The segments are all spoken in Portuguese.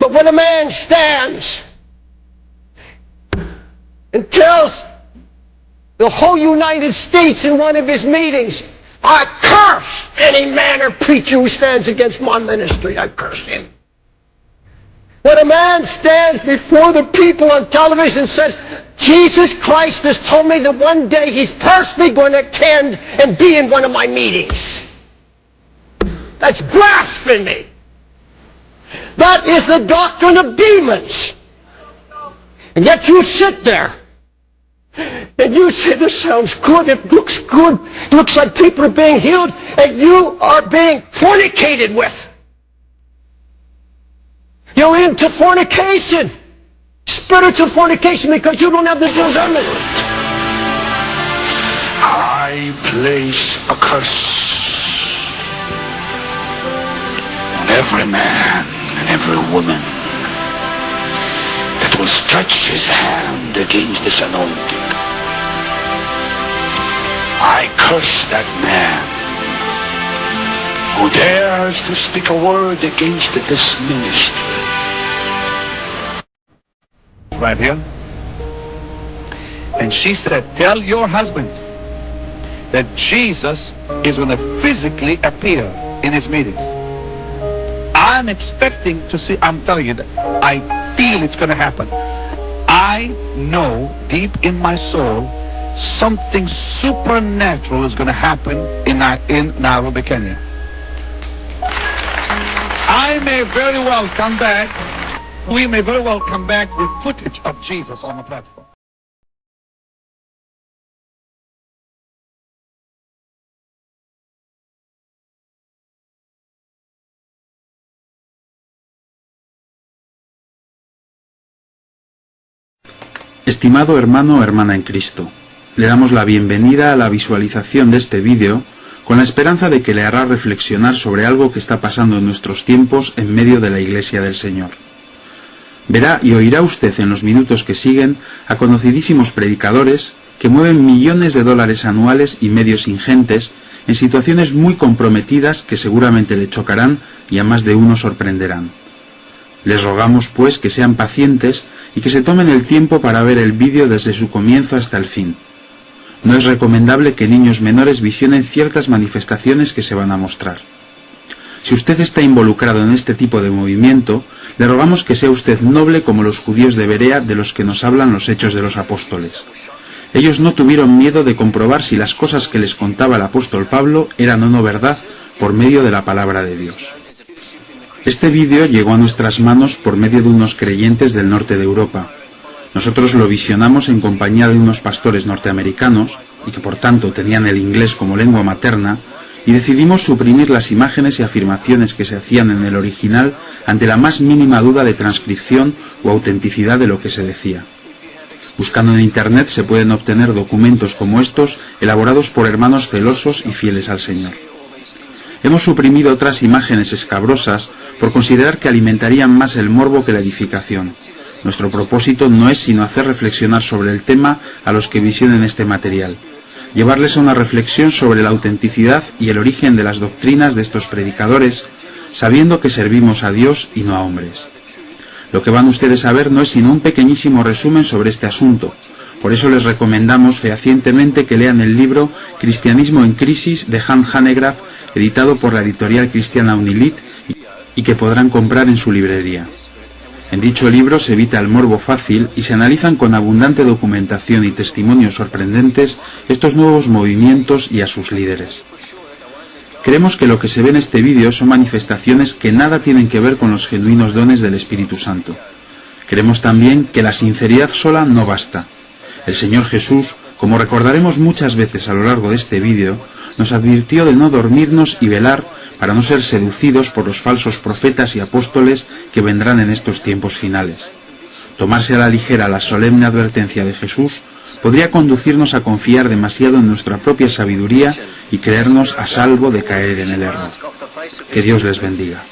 But when a man stands and tells the whole United States in one of his meetings, I curse any man or preacher who stands against my ministry, I curse him. When a man stands before the people on television and says, Jesus Christ has told me that one day he's personally going to attend and be in one of my meetings. That's blasphemy. That is the doctrine of demons. And yet you sit there and you say, this sounds good, it looks good, it looks like people are being healed, and you are being fornicated with. You're into fornication, spiritual fornication, because you don't have the discernment. I place a curse on every man and every woman that will stretch his hand against this anointing. I curse that man who dares to speak a word against this ministry. Right here. And she said, tell your husband that Jesus is going to physically appear in his meetings. I'm expecting to see, I'm telling you, that I feel it's going to happen. I know deep in my soul something supernatural is going to happen in Nairobi, Kenya. I may very well come back, we may very well come back with footage of Jesus on the platform. Estimado hermano o hermana en Cristo, le damos la bienvenida a la visualización de este vídeo con la esperanza de que le hará reflexionar sobre algo que está pasando en nuestros tiempos en medio de la Iglesia del Señor. Verá y oirá usted en los minutos que siguen a conocidísimos predicadores que mueven millones de dólares anuales y medios ingentes en situaciones muy comprometidas que seguramente le chocarán y a más de uno sorprenderán. Les rogamos, pues, que sean pacientes y que se tomen el tiempo para ver el vídeo desde su comienzo hasta el fin. No es recomendable que niños menores visionen ciertas manifestaciones que se van a mostrar. Si usted está involucrado en este tipo de movimiento, le rogamos que sea usted noble como los judíos de Berea de los que nos hablan los Hechos de los Apóstoles. Ellos no tuvieron miedo de comprobar si las cosas que les contaba el apóstol Pablo eran o no verdad por medio de la palabra de Dios. Este vídeo llegó a nuestras manos por medio de unos creyentes del norte de Europa. Nosotros lo visionamos en compañía de unos pastores norteamericanos, y que por tanto tenían el inglés como lengua materna, y decidimos suprimir las imágenes y afirmaciones que se hacían en el original ante la más mínima duda de transcripción o autenticidad de lo que se decía. Buscando en Internet se pueden obtener documentos como estos elaborados por hermanos celosos y fieles al Señor. Hemos suprimido otras imágenes escabrosas por considerar que alimentarían más el morbo que la edificación. Nuestro propósito no es sino hacer reflexionar sobre el tema a los que visionen este material, llevarles a una reflexión sobre la autenticidad y el origen de las doctrinas de estos predicadores, sabiendo que servimos a Dios y no a hombres. Lo que van ustedes a ver no es sino un pequeñísimo resumen sobre este asunto. Por eso les recomendamos fehacientemente que lean el libro Cristianismo en Crisis de Han Hanegraaff, editado por la editorial cristiana Unilit y que podrán comprar en su librería. En dicho libro se evita el morbo fácil y se analizan con abundante documentación y testimonios sorprendentes estos nuevos movimientos y a sus líderes. Creemos que lo que se ve en este vídeo son manifestaciones que nada tienen que ver con los genuinos dones del Espíritu Santo. Creemos también que la sinceridad sola no basta. El Señor Jesús, como recordaremos muchas veces a lo largo de este vídeo, nos advirtió de no dormirnos y velar para no ser seducidos por los falsos profetas y apóstoles que vendrán en estos tiempos finales. Tomarse a la ligera la solemne advertencia de Jesús podría conducirnos a confiar demasiado en nuestra propia sabiduría y creernos a salvo de caer en el error. Que Dios les bendiga.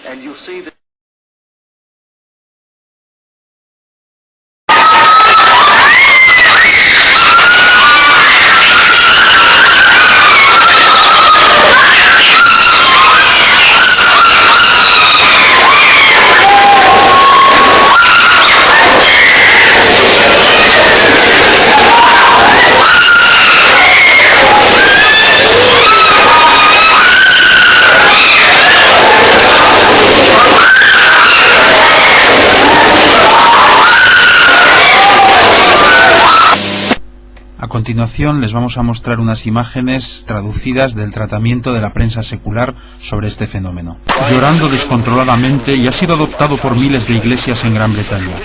continuación les vamos a mostrar unas imágenes traducidas del tratamiento de la prensa secular sobre este fenómeno. Llorando descontroladamente y ha sido adoptado por miles de iglesias en Gran Bretaña.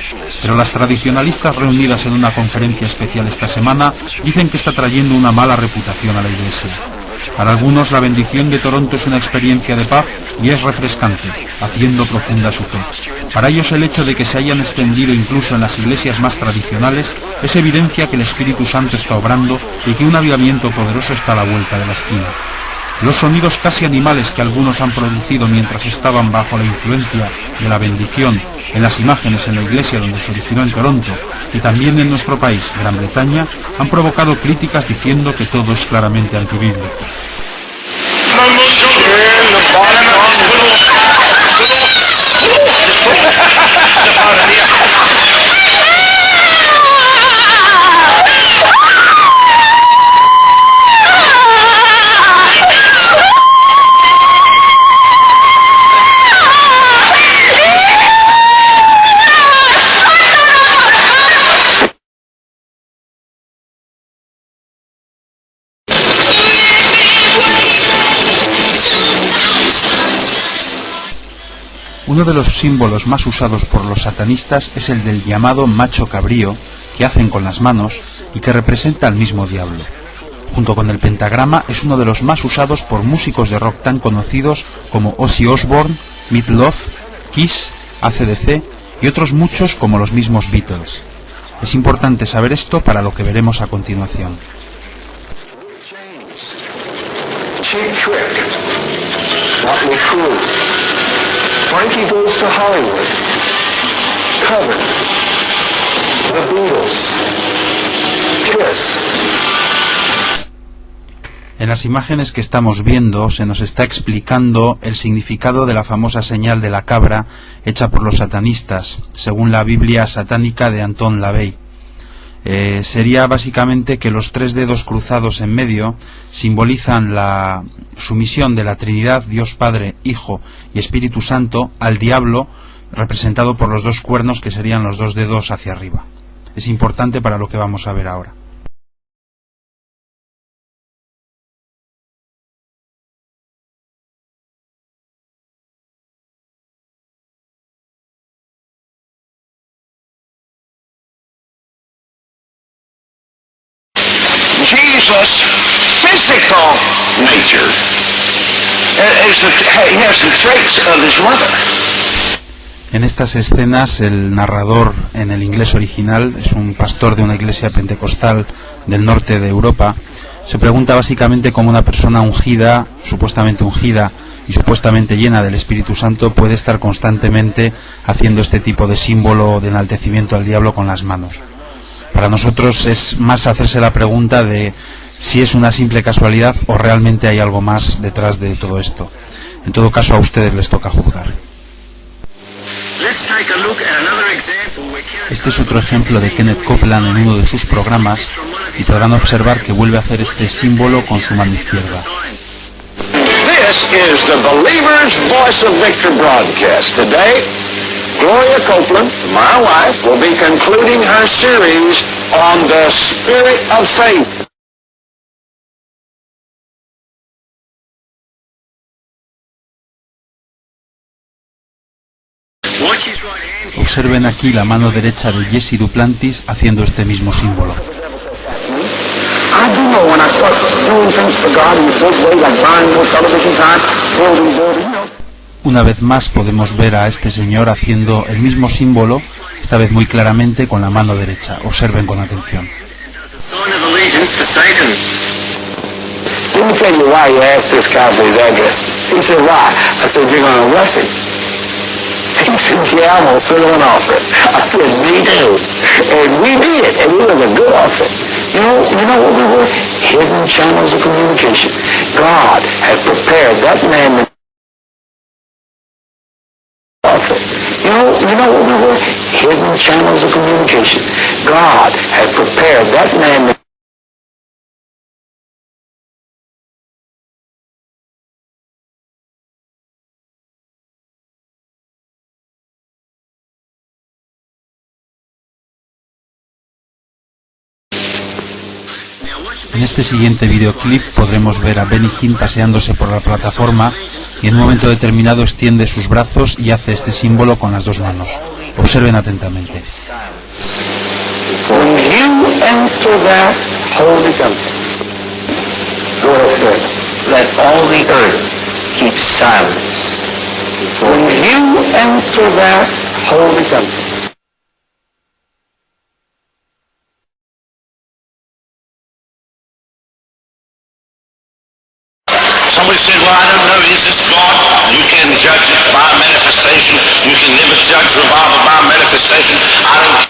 Pero las tradicionalistas reunidas en una conferencia especial esta semana dicen que está trayendo una mala reputación a la iglesia. Para algunos la bendición de Toronto es una experiencia de paz y es refrescante, haciendo profunda su fe. Para ellos el hecho de que se hayan extendido incluso en las iglesias más tradicionales es evidencia que el Espíritu Santo está obrando y que un avivamiento poderoso está a la vuelta de la esquina. Los sonidos casi animales que algunos han producido mientras estaban bajo la influencia de la bendición en las imágenes en la iglesia donde se originó en Toronto y también en nuestro país, Gran Bretaña, han provocado críticas diciendo que todo es claramente antibíblico. Uno de los símbolos más usados por los satanistas es el del llamado macho cabrío, que hacen con las manos y que representa al mismo diablo. Junto con el pentagrama es uno de los más usados por músicos de rock tan conocidos como Ozzy Osbourne, Meat Loaf, Kiss, AC/DC y otros muchos como los mismos Beatles. Es importante saber esto para lo que veremos a continuación. Frankie Goes to Hollywood, Cover, The Beatles, Kiss. En las imágenes que estamos viendo se nos está explicando el significado de la famosa señal de la cabra hecha por los satanistas, según la Biblia satánica de Anton LaVey. Sería básicamente que los 3 dedos cruzados en medio simbolizan la sumisión de la Trinidad, Dios Padre, Hijo y Espíritu Santo, al diablo, representado por los 2 cuernos que serían los 2 dedos hacia arriba. Es importante para lo que vamos a ver ahora. Jesus' physical nature he has the traits of his mother. En estas escenas el narrador en el inglés original es un pastor de una iglesia pentecostal del norte de Europa. Se pregunta básicamente cómo una persona ungida y supuestamente llena del Espíritu Santo puede estar constantemente haciendo este tipo de símbolo de enaltecimiento al diablo con las manos. Para nosotros es más hacerse la pregunta de si es una simple casualidad o realmente hay algo más detrás de todo esto. En todo caso, a ustedes les toca juzgar. Este es otro ejemplo de Kenneth Copeland en uno de sus programas y podrán observar que vuelve a hacer este símbolo con su mano izquierda. This is the Believer's Voice of Victor broadcast. Today, Gloria Copeland, my wife, will be concluding her series on the Spirit of Faith. Observen aquí la mano derecha de Jesse Duplantis haciendo este mismo símbolo. Una vez más podemos ver a este señor haciendo el mismo símbolo, esta vez muy claramente con la mano derecha. Observen con atención. Let me tell you why you asked this guy for his address. He said, why? I said, you're going to arrest him. He said, yeah, I'm going to send him an offering. I said, me too. And we did, and it was a good offering. You know what we were? Hidden channels of communication. God had prepared that man to offering. You know what we were? Hidden channels of communication. God had prepared that man to En este siguiente videoclip podremos ver a Benny Hinn paseándose por la plataforma y en un momento determinado extiende sus brazos y hace este símbolo con las dos manos. Observen atentamente. When you enter that holy temple, go ahead. Let all the earth keep silence. When you enter that holy temple, Somebody said, well, I don't know, is this God? You can judge it by manifestation. You can never judge revival by manifestation. I don't.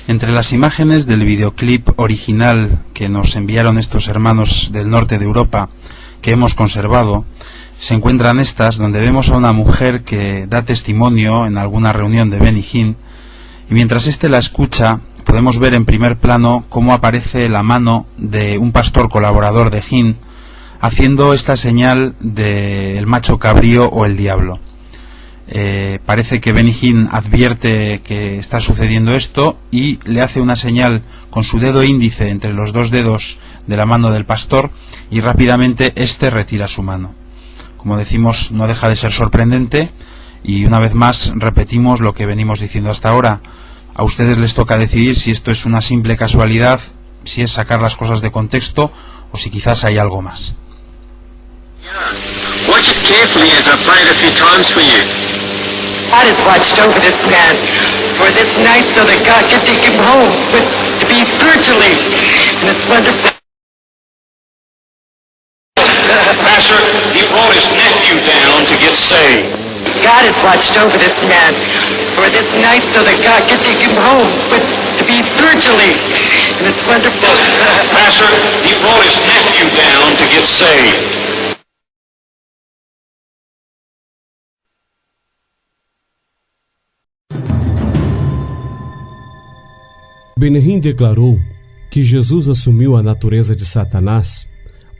Entre las imágenes del videoclip original que nos enviaron estos hermanos del norte de Europa, que hemos conservado, se encuentran estas, donde vemos a una mujer que da testimonio en alguna reunión de Benny Hinn, y mientras éste la escucha, podemos ver en primer plano cómo aparece la mano de un pastor colaborador de Hinn, haciendo esta señal del macho cabrío o el diablo. Parece que Benny Hinn advierte que está sucediendo esto y le hace una señal con su dedo índice entre los dos dedos de la mano del pastor, y rápidamente éste retira su mano. Como decimos, no deja de ser sorprendente, y una vez más repetimos lo que venimos diciendo hasta ahora. A ustedes les toca decidir si esto es una simple casualidad, si es sacar las cosas de contexto o si quizás hay algo más. Watch it carefully as I play it a few times for you. God has watched over this man for this night so that God can take him home, but to be spiritually, and it's wonderful. Pastor, he brought his nephew down to get saved. God has watched over this man for this night so that God can take him home, but to be spiritually, and it's wonderful. Pastor, he brought his nephew down to get saved. Benny Hinn declarou que Jesus assumiu a natureza de Satanás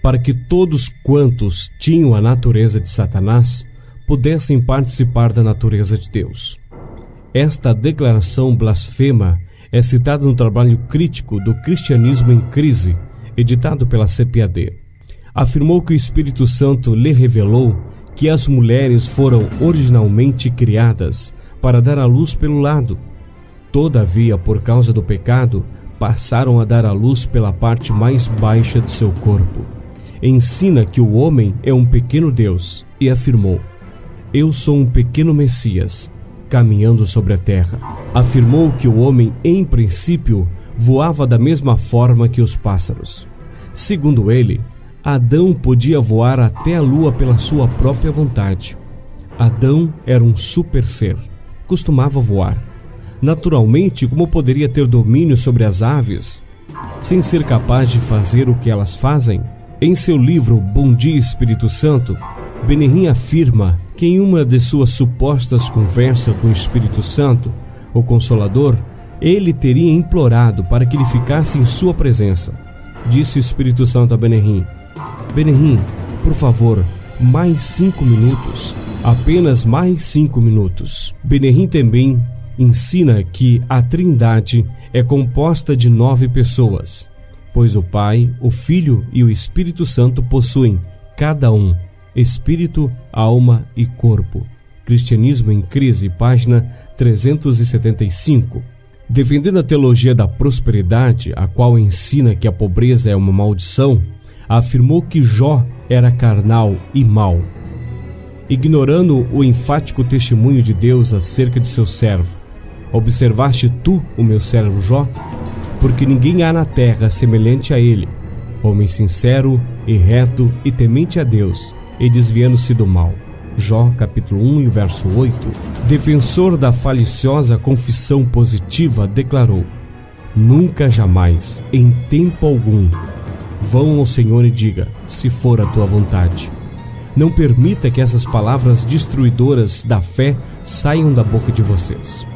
para que todos quantos tinham a natureza de Satanás pudessem participar da natureza de Deus. Esta declaração blasfema é citada no trabalho crítico do Cristianismo em Crise, editado pela CPAD. Afirmou que o Espírito Santo lhe revelou que as mulheres foram originalmente criadas para dar à luz pelo lado. Todavia, por causa do pecado, passaram a dar à luz pela parte mais baixa de seu corpo. Ensina que o homem é um pequeno Deus e afirmou: eu sou um pequeno Messias, caminhando sobre a terra. Afirmou que o homem, em princípio, voava da mesma forma que os pássaros. Segundo ele, Adão podia voar até a lua pela sua própria vontade. Adão era um super ser, costumava voar. Naturalmente, como poderia ter domínio sobre as aves, sem ser capaz de fazer o que elas fazem? Em seu livro Bom Dia Espírito Santo, Benny Hinn afirma que em uma de suas supostas conversas com o Espírito Santo, o Consolador, ele teria implorado para que ele ficasse em sua presença. Disse o Espírito Santo a Benny Hinn: Benny Hinn, por favor, mais 5 minutos, apenas mais 5 minutos. Benny Hinn também ensina que a Trindade é composta de 9 pessoas, pois o Pai, o Filho e o Espírito Santo possuem, cada um, espírito, alma e corpo. Cristianismo em Crise, página 375. Defendendo a teologia da prosperidade, a qual ensina que a pobreza é uma maldição, afirmou que Jó era carnal e mau, ignorando o enfático testemunho de Deus acerca de seu servo. Observaste tu o meu servo Jó? Porque ninguém há na terra semelhante a ele, homem sincero e reto e temente a Deus, e desviando-se do mal. Jó, capítulo 1, verso 8. Defensor da faliciosa confissão positiva, declarou: nunca jamais, em tempo algum, vão ao Senhor e diga, se for a tua vontade. Não permita que essas palavras destruidoras da fé saiam da boca de vocês.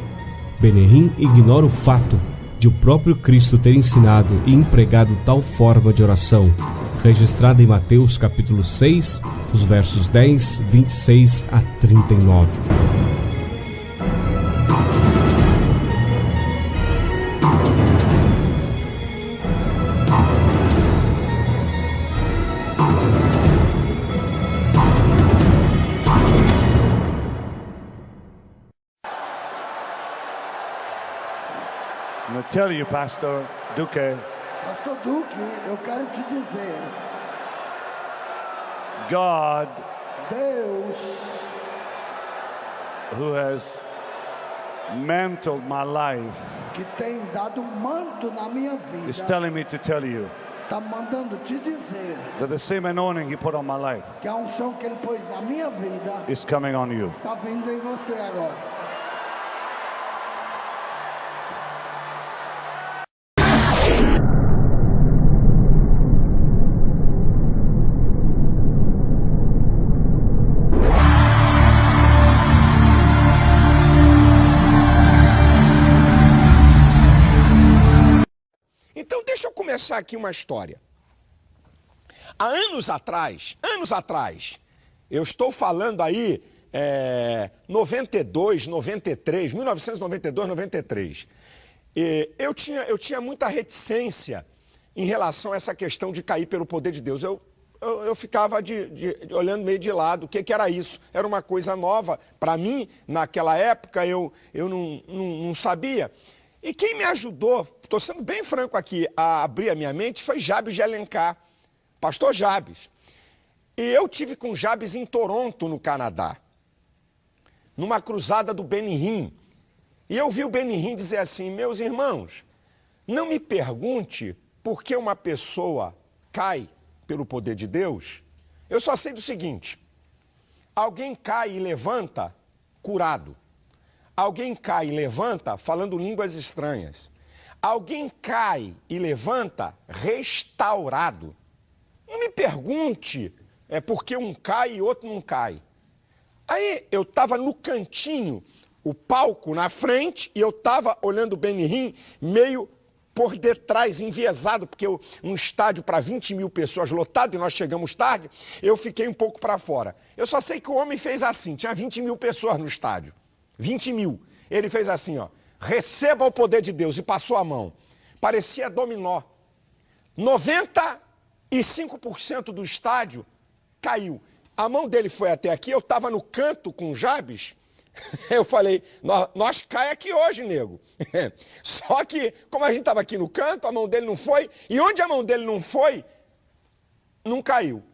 Benny Hinn ignora o fato de o próprio Cristo ter ensinado e empregado tal forma de oração, registrada em Mateus capítulo 6, os versos 10, 26 a 39. I'm going to tell you, Pastor Duque, Pastor Duque, eu quero te dizer, God, Deus, who has mantled my life, que tem dado manto na minha is vida, telling me to tell you está mandando te dizer that the same anointing He put on my life que a unção que Ele pôs na minha vida is coming on you. está vindo em você agora. Então deixa eu começar aqui uma história. Há anos atrás, eu estou falando aí 92, 93, 1992, 93. Eu tinha muita reticência em relação a essa questão de cair pelo poder de Deus. Eu ficava olhando meio de lado, o que era isso? Era uma coisa nova para mim, naquela época eu não sabia. E quem me ajudou, estou sendo bem franco aqui, a abrir a minha mente foi Jabes de Alencar, pastor Jabes. E eu tive com Jabes em Toronto, no Canadá, numa cruzada do Benny Hinn. E eu vi o Benny Hinn dizer assim: meus irmãos, não me pergunte por que uma pessoa cai pelo poder de Deus. Eu só sei do seguinte: alguém cai e levanta curado. Alguém cai e levanta falando línguas estranhas. Alguém cai e levanta restaurado. Não me pergunte por que um cai e outro não cai. Aí eu estava no cantinho, o palco na frente, e eu estava olhando o Benny Hinn meio por detrás, enviesado, porque um estádio para 20 mil pessoas lotado, e nós chegamos tarde, eu fiquei um pouco para fora. Eu só sei que o homem fez assim, tinha 20 mil pessoas no estádio. 20 mil. Ele fez assim, ó: receba o poder de Deus, e passou a mão. Parecia dominó. 95% do estádio caiu. A mão dele foi até aqui, eu estava no canto com o Jabes. Eu falei: nós cai aqui hoje, nego. Só que, como a gente estava aqui no canto, a mão dele não foi, e onde a mão dele não foi, não caiu.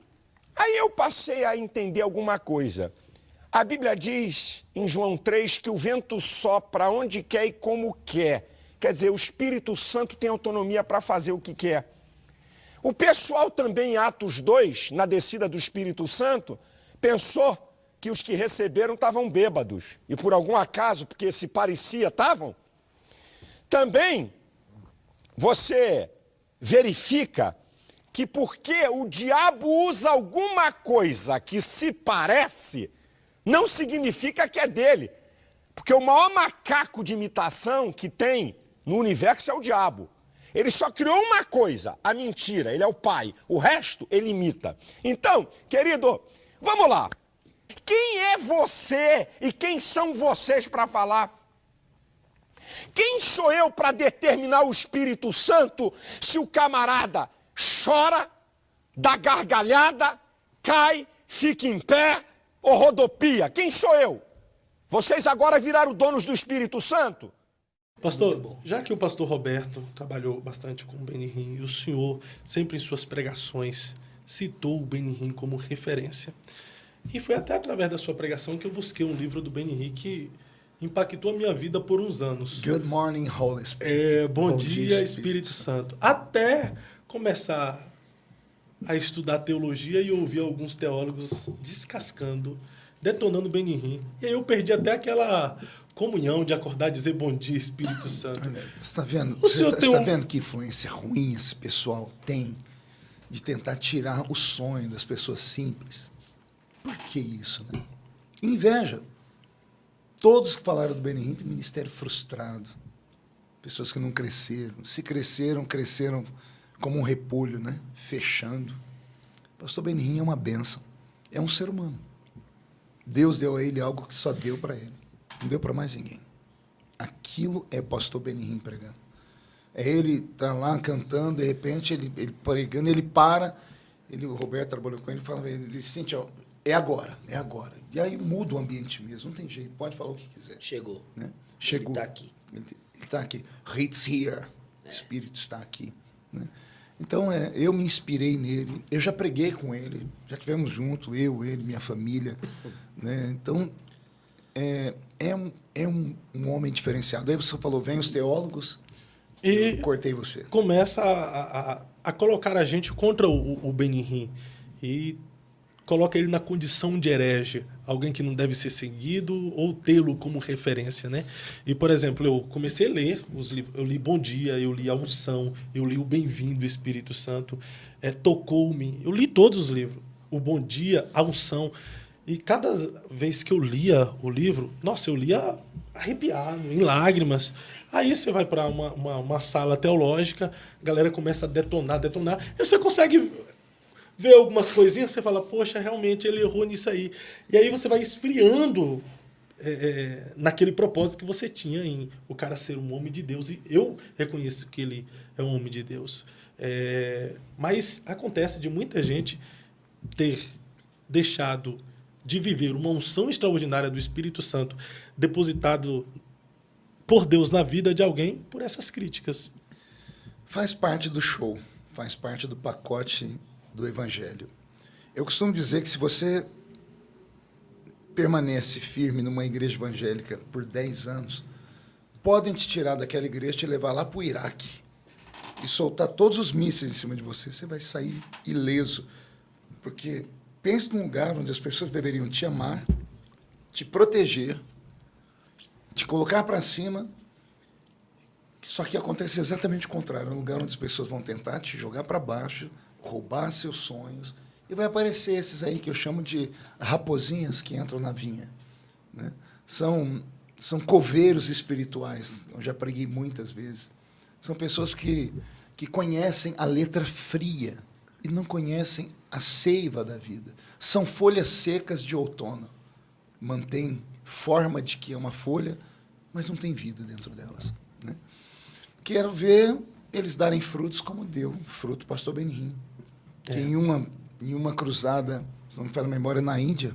Aí eu passei a entender alguma coisa. A Bíblia diz, em João 3, que o vento sopra onde quer e como quer. Quer dizer, o Espírito Santo tem autonomia para fazer o que quer. O pessoal também, em Atos 2, na descida do Espírito Santo, pensou que os que receberam estavam bêbados. E por algum acaso, porque se parecia, estavam. Também, você verifica que porque o diabo usa alguma coisa que se parece, não significa que é dele. Porque o maior macaco de imitação que tem no universo é o diabo. Ele só criou uma coisa, a mentira. Ele é o pai. O resto ele imita. Então, querido, vamos lá. Quem é você e quem são vocês para falar? Quem sou eu para determinar o Espírito Santo se o camarada chora, dá gargalhada, cai, fica em pé ou rodopia? Quem sou eu? Vocês agora viraram donos do Espírito Santo? Pastor, já que o pastor Roberto trabalhou bastante com o Benny Hinn e o senhor sempre em suas pregações citou o Benny Hinn como referência, e foi até através da sua pregação que eu busquei um livro do Benny Hinn que impactou a minha vida por uns anos. Good morning, Holy Spirit. Bom dia, Espírito Santo. Até começar a estudar teologia e ouvir alguns teólogos descascando, detonando Benny Hinn. E aí eu perdi até aquela comunhão de acordar e dizer bom dia, Espírito Santo. Olha, você está vendo? Você está vendo que influência ruim esse pessoal tem de tentar tirar o sonho das pessoas simples? Por que isso, né? Inveja. Todos que falaram do Benny Hinn têm ministério frustrado. Pessoas que não cresceram. Se cresceram, cresceram como um repolho, né? Fechando. Pastor Benihim é uma bênção. É um ser humano. Deus deu a ele algo que só deu para ele. Não deu para mais ninguém. Aquilo é Pastor Benihim pregando. É ele tá lá cantando, de repente ele pregando, ele para, o Roberto trabalhou com ele, fala, ele sente, ó, é agora. E aí muda o ambiente mesmo, não tem jeito, pode falar o que quiser. Chegou. Né? Chegou. Ele está aqui. Ele está aqui. It's here. O Espírito está aqui. Né? Então, eu me inspirei nele, eu já preguei com ele, já estivemos juntos, eu, ele, minha família. Né? Então, é um homem diferenciado. Aí você falou, vem os teólogos, e eu cortei você. Começa a colocar a gente contra o Benihim e coloca ele na condição de herege, alguém que não deve ser seguido ou tê-lo como referência, né? E, por exemplo, eu comecei a ler os livros, eu li Bom Dia, eu li A Unção, eu li o Bem-vindo Espírito Santo, Tocou-me, eu li todos os livros, o Bom Dia, A Unção, e cada vez que eu lia o livro, nossa, eu lia arrepiado, em lágrimas. Aí você vai para uma sala teológica, a galera começa a detonar, e você consegue ver algumas coisinhas, você fala, poxa, realmente ele errou nisso aí. E aí você vai esfriando naquele propósito que você tinha em o cara ser um homem de Deus. E eu reconheço que ele é um homem de Deus. Mas acontece de muita gente ter deixado de viver uma unção extraordinária do Espírito Santo depositado por Deus na vida de alguém por essas críticas. Faz parte do show, faz parte do pacote do Evangelho. Eu costumo dizer que se você permanece firme numa igreja evangélica por 10 anos, podem te tirar daquela igreja e te levar lá para o Iraque e soltar todos os mísseis em cima de você, você vai sair ileso. Porque pense num lugar onde as pessoas deveriam te amar, te proteger, te colocar para cima, só que acontece exatamente o contrário. É um lugar onde as pessoas vão tentar te jogar para baixo, roubar seus sonhos, e vai aparecer esses aí que eu chamo de raposinhas que entram na vinha. Né? São coveiros espirituais, eu já preguei muitas vezes. São pessoas que conhecem a letra fria e não conhecem a seiva da vida. São folhas secas de outono. Mantém forma de que é uma folha, mas não tem vida dentro delas. Né? Quero ver eles darem frutos como deu fruto Pastor Benihim. Que em uma cruzada, se não me falha a memória, na Índia,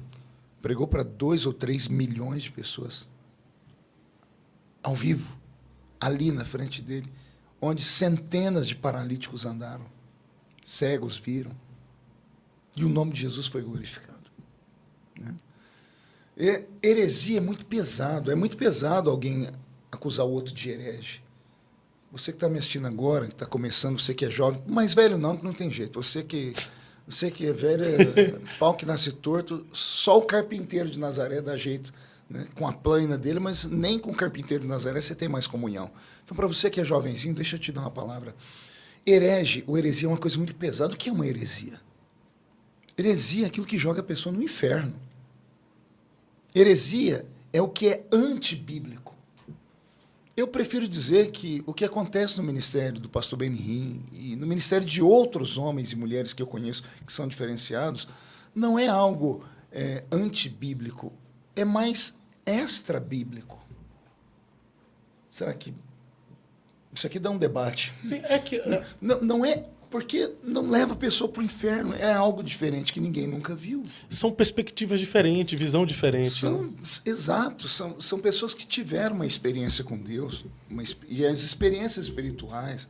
pregou para 2 ou 3 milhões de pessoas. Ao vivo, ali na frente dele, onde centenas de paralíticos andaram, cegos viram, e o nome de Jesus foi glorificado. Né? Heresia é muito pesado alguém acusar o outro de herege. Você que está me assistindo agora, que está começando, você que é jovem, mais velho não tem jeito. Você que é velho, pau que nasce torto, só o carpinteiro de Nazaré dá jeito, né, com a plana dele, mas nem com o carpinteiro de Nazaré você tem mais comunhão. Então, para você que é jovenzinho, deixa eu te dar uma palavra. Heresia é uma coisa muito pesada. O que é uma heresia? Heresia é aquilo que joga a pessoa no inferno. Heresia é o que é antibíblico. Eu prefiro dizer que o que acontece no ministério do pastor Benihim e no ministério de outros homens e mulheres que eu conheço que são diferenciados, não é algo antibíblico, é mais extra-bíblico. Será que isso aqui dá um debate? Sim, não é porque não leva a pessoa para o inferno, é algo diferente que ninguém nunca viu. São perspectivas diferentes, visão diferente. Exato, são pessoas que tiveram uma experiência com Deus, e as experiências espirituais,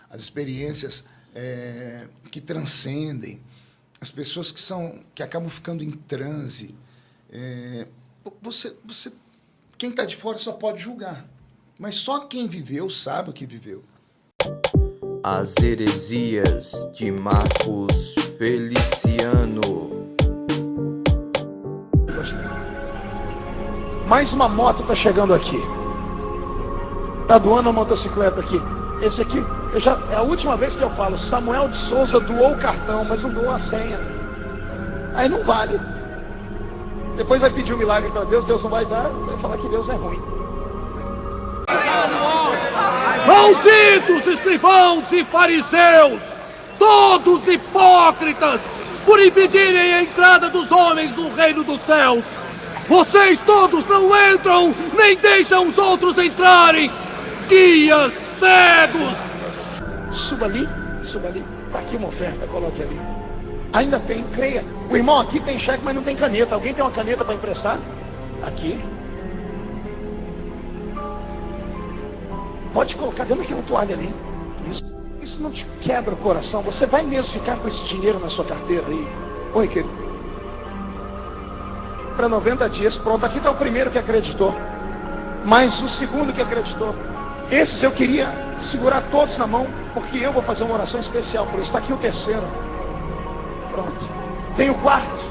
as experiências que transcendem, as pessoas que acabam ficando em transe. Quem está de fora só pode julgar, mas só quem viveu sabe o que viveu. As heresias de Marcos Feliciano. Mais uma moto está chegando aqui. Está doando a motocicleta aqui. Esse aqui, é a última vez que eu falo, Samuel de Souza doou o cartão, mas não doou a senha. Aí não vale. Depois vai pedir um milagre para Deus, Deus não vai dar, vai falar que Deus é ruim. Malditos escrivãos e fariseus, todos hipócritas, por impedirem a entrada dos homens no reino dos céus. Vocês todos não entram, nem deixam os outros entrarem. Guias cegos. Suba ali. Está aqui uma oferta, coloque ali. Ainda tem, creia. O irmão aqui tem cheque, mas não tem caneta. Alguém tem uma caneta para emprestar? Aqui. Pode colocar, dentro aqui uma toalha ali. Isso não te quebra o coração. Você vai mesmo ficar com esse dinheiro na sua carteira aí? Oi, querido. Para 90 dias, pronto. Aqui está o primeiro que acreditou. Mas o segundo que acreditou. Esses eu queria segurar todos na mão, porque eu vou fazer uma oração especial por isso. Está aqui o terceiro. Pronto. Tem o quarto.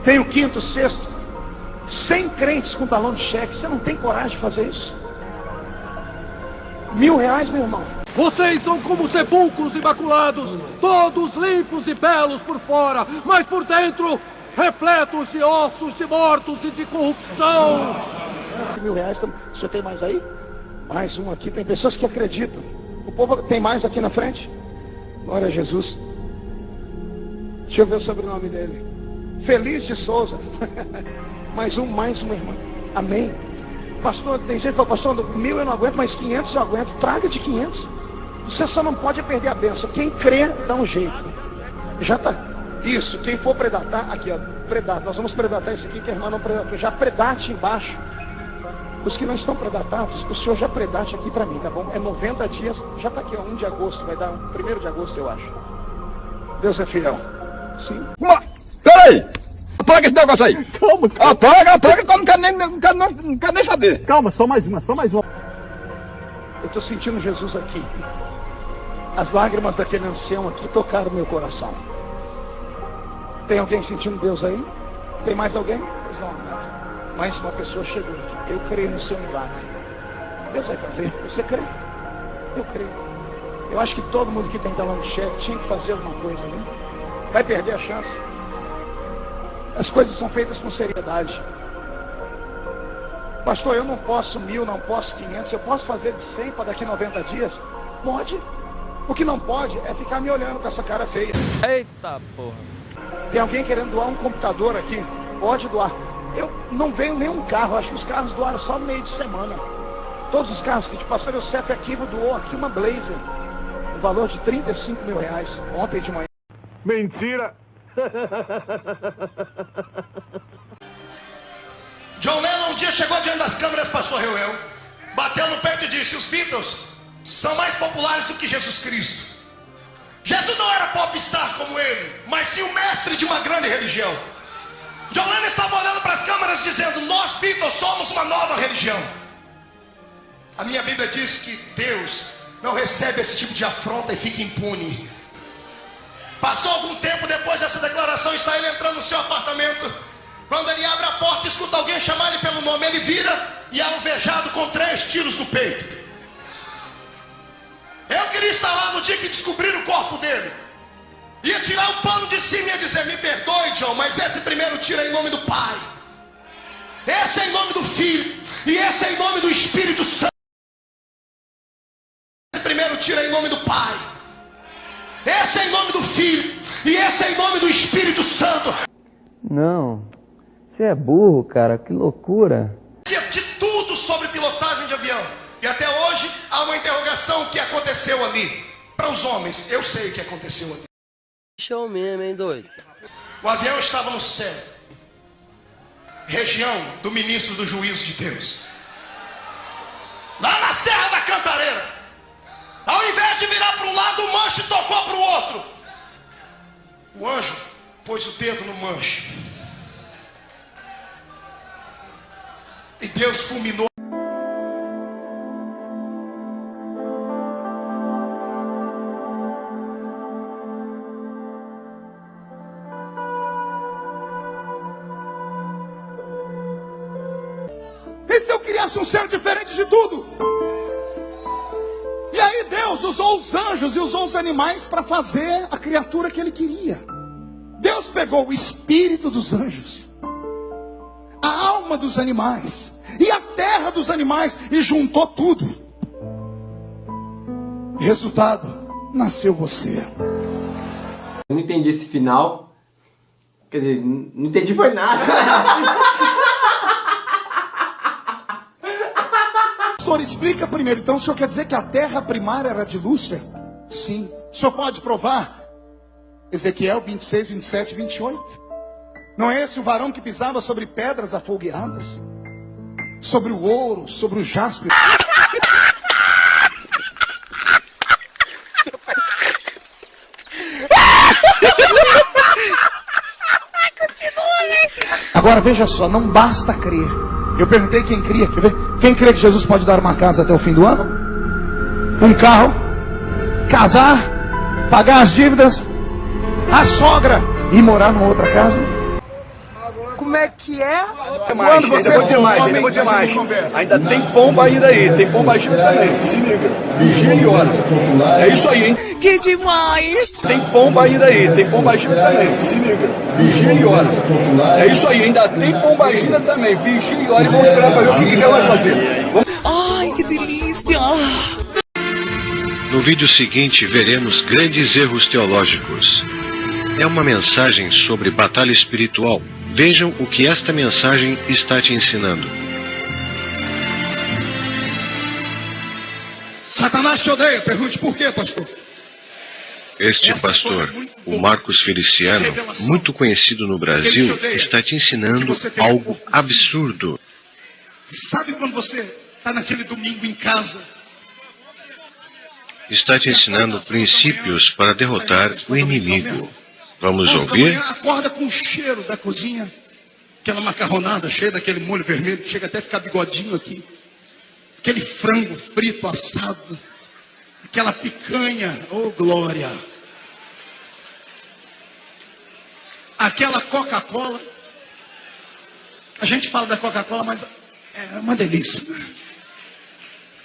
Tem o quinto, sexto. 100 crentes com talão de cheque. Você não tem coragem de fazer isso? R$1.000, meu irmão. Vocês são como sepulcros imaculados, todos limpos e belos por fora, mas por dentro repletos de ossos de mortos e de corrupção. R$1.000, você tem mais aí? Mais um aqui, tem pessoas que acreditam. O povo tem mais aqui na frente? Glória a Jesus. Deixa eu ver o sobrenome dele. Feliz de Souza. mais uma irmã. Amém. Pastor, tem gente que fala, pastor, 1.000 eu não aguento, mas 500 eu aguento. Traga de 500. Você só não pode perder a bênção. Quem crê, dá um jeito. Já está. Isso, quem for predatar, aqui ó, predata. Nós vamos predatar isso aqui, que a irmã não predatou. Já predate embaixo. Os que não estão predatados, o senhor já predate aqui para mim, tá bom? É 90 dias, já está aqui, ó, 1 de agosto, vai dar 1º de agosto, eu acho. Deus é fiel. Sim. Peraí! Apaga esse negócio aí! Calma! Apaga, que eu não quero nem saber! Calma, só mais uma. Eu estou sentindo Jesus aqui. As lágrimas daquele ancião aqui tocaram meu coração. Tem alguém sentindo Deus aí? Tem mais alguém? Não. Mais uma pessoa chegou aqui. Eu creio no seu milagre. Deus vai fazer. Você crê? Eu creio. Eu acho que todo mundo que tem talão de cheque tinha que fazer alguma coisa, né? Vai perder a chance. As coisas são feitas com seriedade. Pastor, eu não posso 1.000, não posso 500, eu posso fazer de 100 para daqui 90 dias? Pode. O que não pode é ficar me olhando com essa cara feia. Eita porra. Tem alguém querendo doar um computador aqui? Pode doar. Eu não veio nenhum carro, acho que os carros doaram só no meio de semana. Todos os carros que te passaram, o CEP Arquivo doou aqui uma Blazer. O valor de R$35.000, ontem de manhã. Mentira! John Lennon um dia chegou diante das câmeras, pastor Reuel, bateu no peito e disse: os Beatles são mais populares do que Jesus Cristo. Jesus não era popstar como ele, mas sim o mestre de uma grande religião. John Lennon estava olhando para as câmeras dizendo: nós Beatles somos uma nova religião. A minha Bíblia diz que Deus não recebe esse tipo de afronta e fica impune. Passou algum tempo depois dessa declaração, está ele entrando no seu apartamento. Quando ele abre a porta e escuta alguém chamar ele pelo nome, ele vira e é alvejado com 3 tiros no peito. Eu queria estar lá no dia que descobriram o corpo dele. Ia tirar o pano de cima e ia dizer: me perdoe, John, mas esse primeiro tiro é em nome do Pai, esse é em nome do Filho e esse é em nome do Espírito Santo. Esse primeiro tiro é em nome do Pai, esse é em nome do Filho e esse é em nome do Espírito Santo. Não, você é burro, cara, que loucura. De tudo sobre pilotagem de avião. E até hoje há uma interrogação: o que aconteceu ali? Para os homens, eu sei o que aconteceu ali. Show mesmo, hein, doido? O avião estava no céu, região do ministro do juízo de Deus, lá na Serra da Cantareira. Ao invés de virar para um lado, o manche tocou para o outro. O anjo pôs o dedo no manche e Deus fulminou. E se eu criasse um ser diferente de tudo? E aí Deus usou os anjos e usou os animais para fazer a criatura que ele queria. Deus pegou o espírito dos anjos, a alma dos animais e a terra dos animais e juntou tudo. Resultado, nasceu você. Eu não entendi esse final. Quer dizer, não entendi foi nada. Pastor, explica primeiro. Então o senhor quer dizer que a terra primária era de Lúcifer? Sim. O senhor pode provar? Ezequiel 26, 27, 28. Não é esse o varão que pisava sobre pedras afogueadas? Sobre o ouro, sobre o jaspe? Agora veja só, não basta crer. Eu perguntei quem cria, quer ver? Quem crê que Jesus pode dar uma casa até o fim do ano? Um carro? Casar? Pagar as dívidas? A sogra? E morar numa outra casa? Como é que é? Quando você for homem, vou dizer mais. Ainda tem pomba ainda aí, tem pomba gira também. Se liga, vigia e ora. É isso aí, hein? Que demais! Tem pomba ainda aí, tem pomba gira também. Se liga, vigia e ora. É isso aí, ainda tem pomba gira também. Vigia e ora e vamos esperar para ver o que Deus vai fazer. Ai, que delícia! No vídeo seguinte veremos grandes erros teológicos. É uma mensagem sobre batalha espiritual. Vejam o que esta mensagem está te ensinando. Satanás te odeia. Pergunte por quê, pastor? Este pastor, o Marcos Feliciano, muito conhecido no Brasil, está te ensinando algo absurdo. Sabe quando você está naquele domingo em casa? Está te ensinando princípios para derrotar o inimigo. Vamos ouvir? Acorda com o cheiro da cozinha, aquela macarronada cheia daquele molho vermelho, que chega até a ficar bigodinho aqui. Aquele frango frito, assado, aquela picanha, oh glória. Aquela Coca-Cola. A gente fala da Coca-Cola, mas é uma delícia.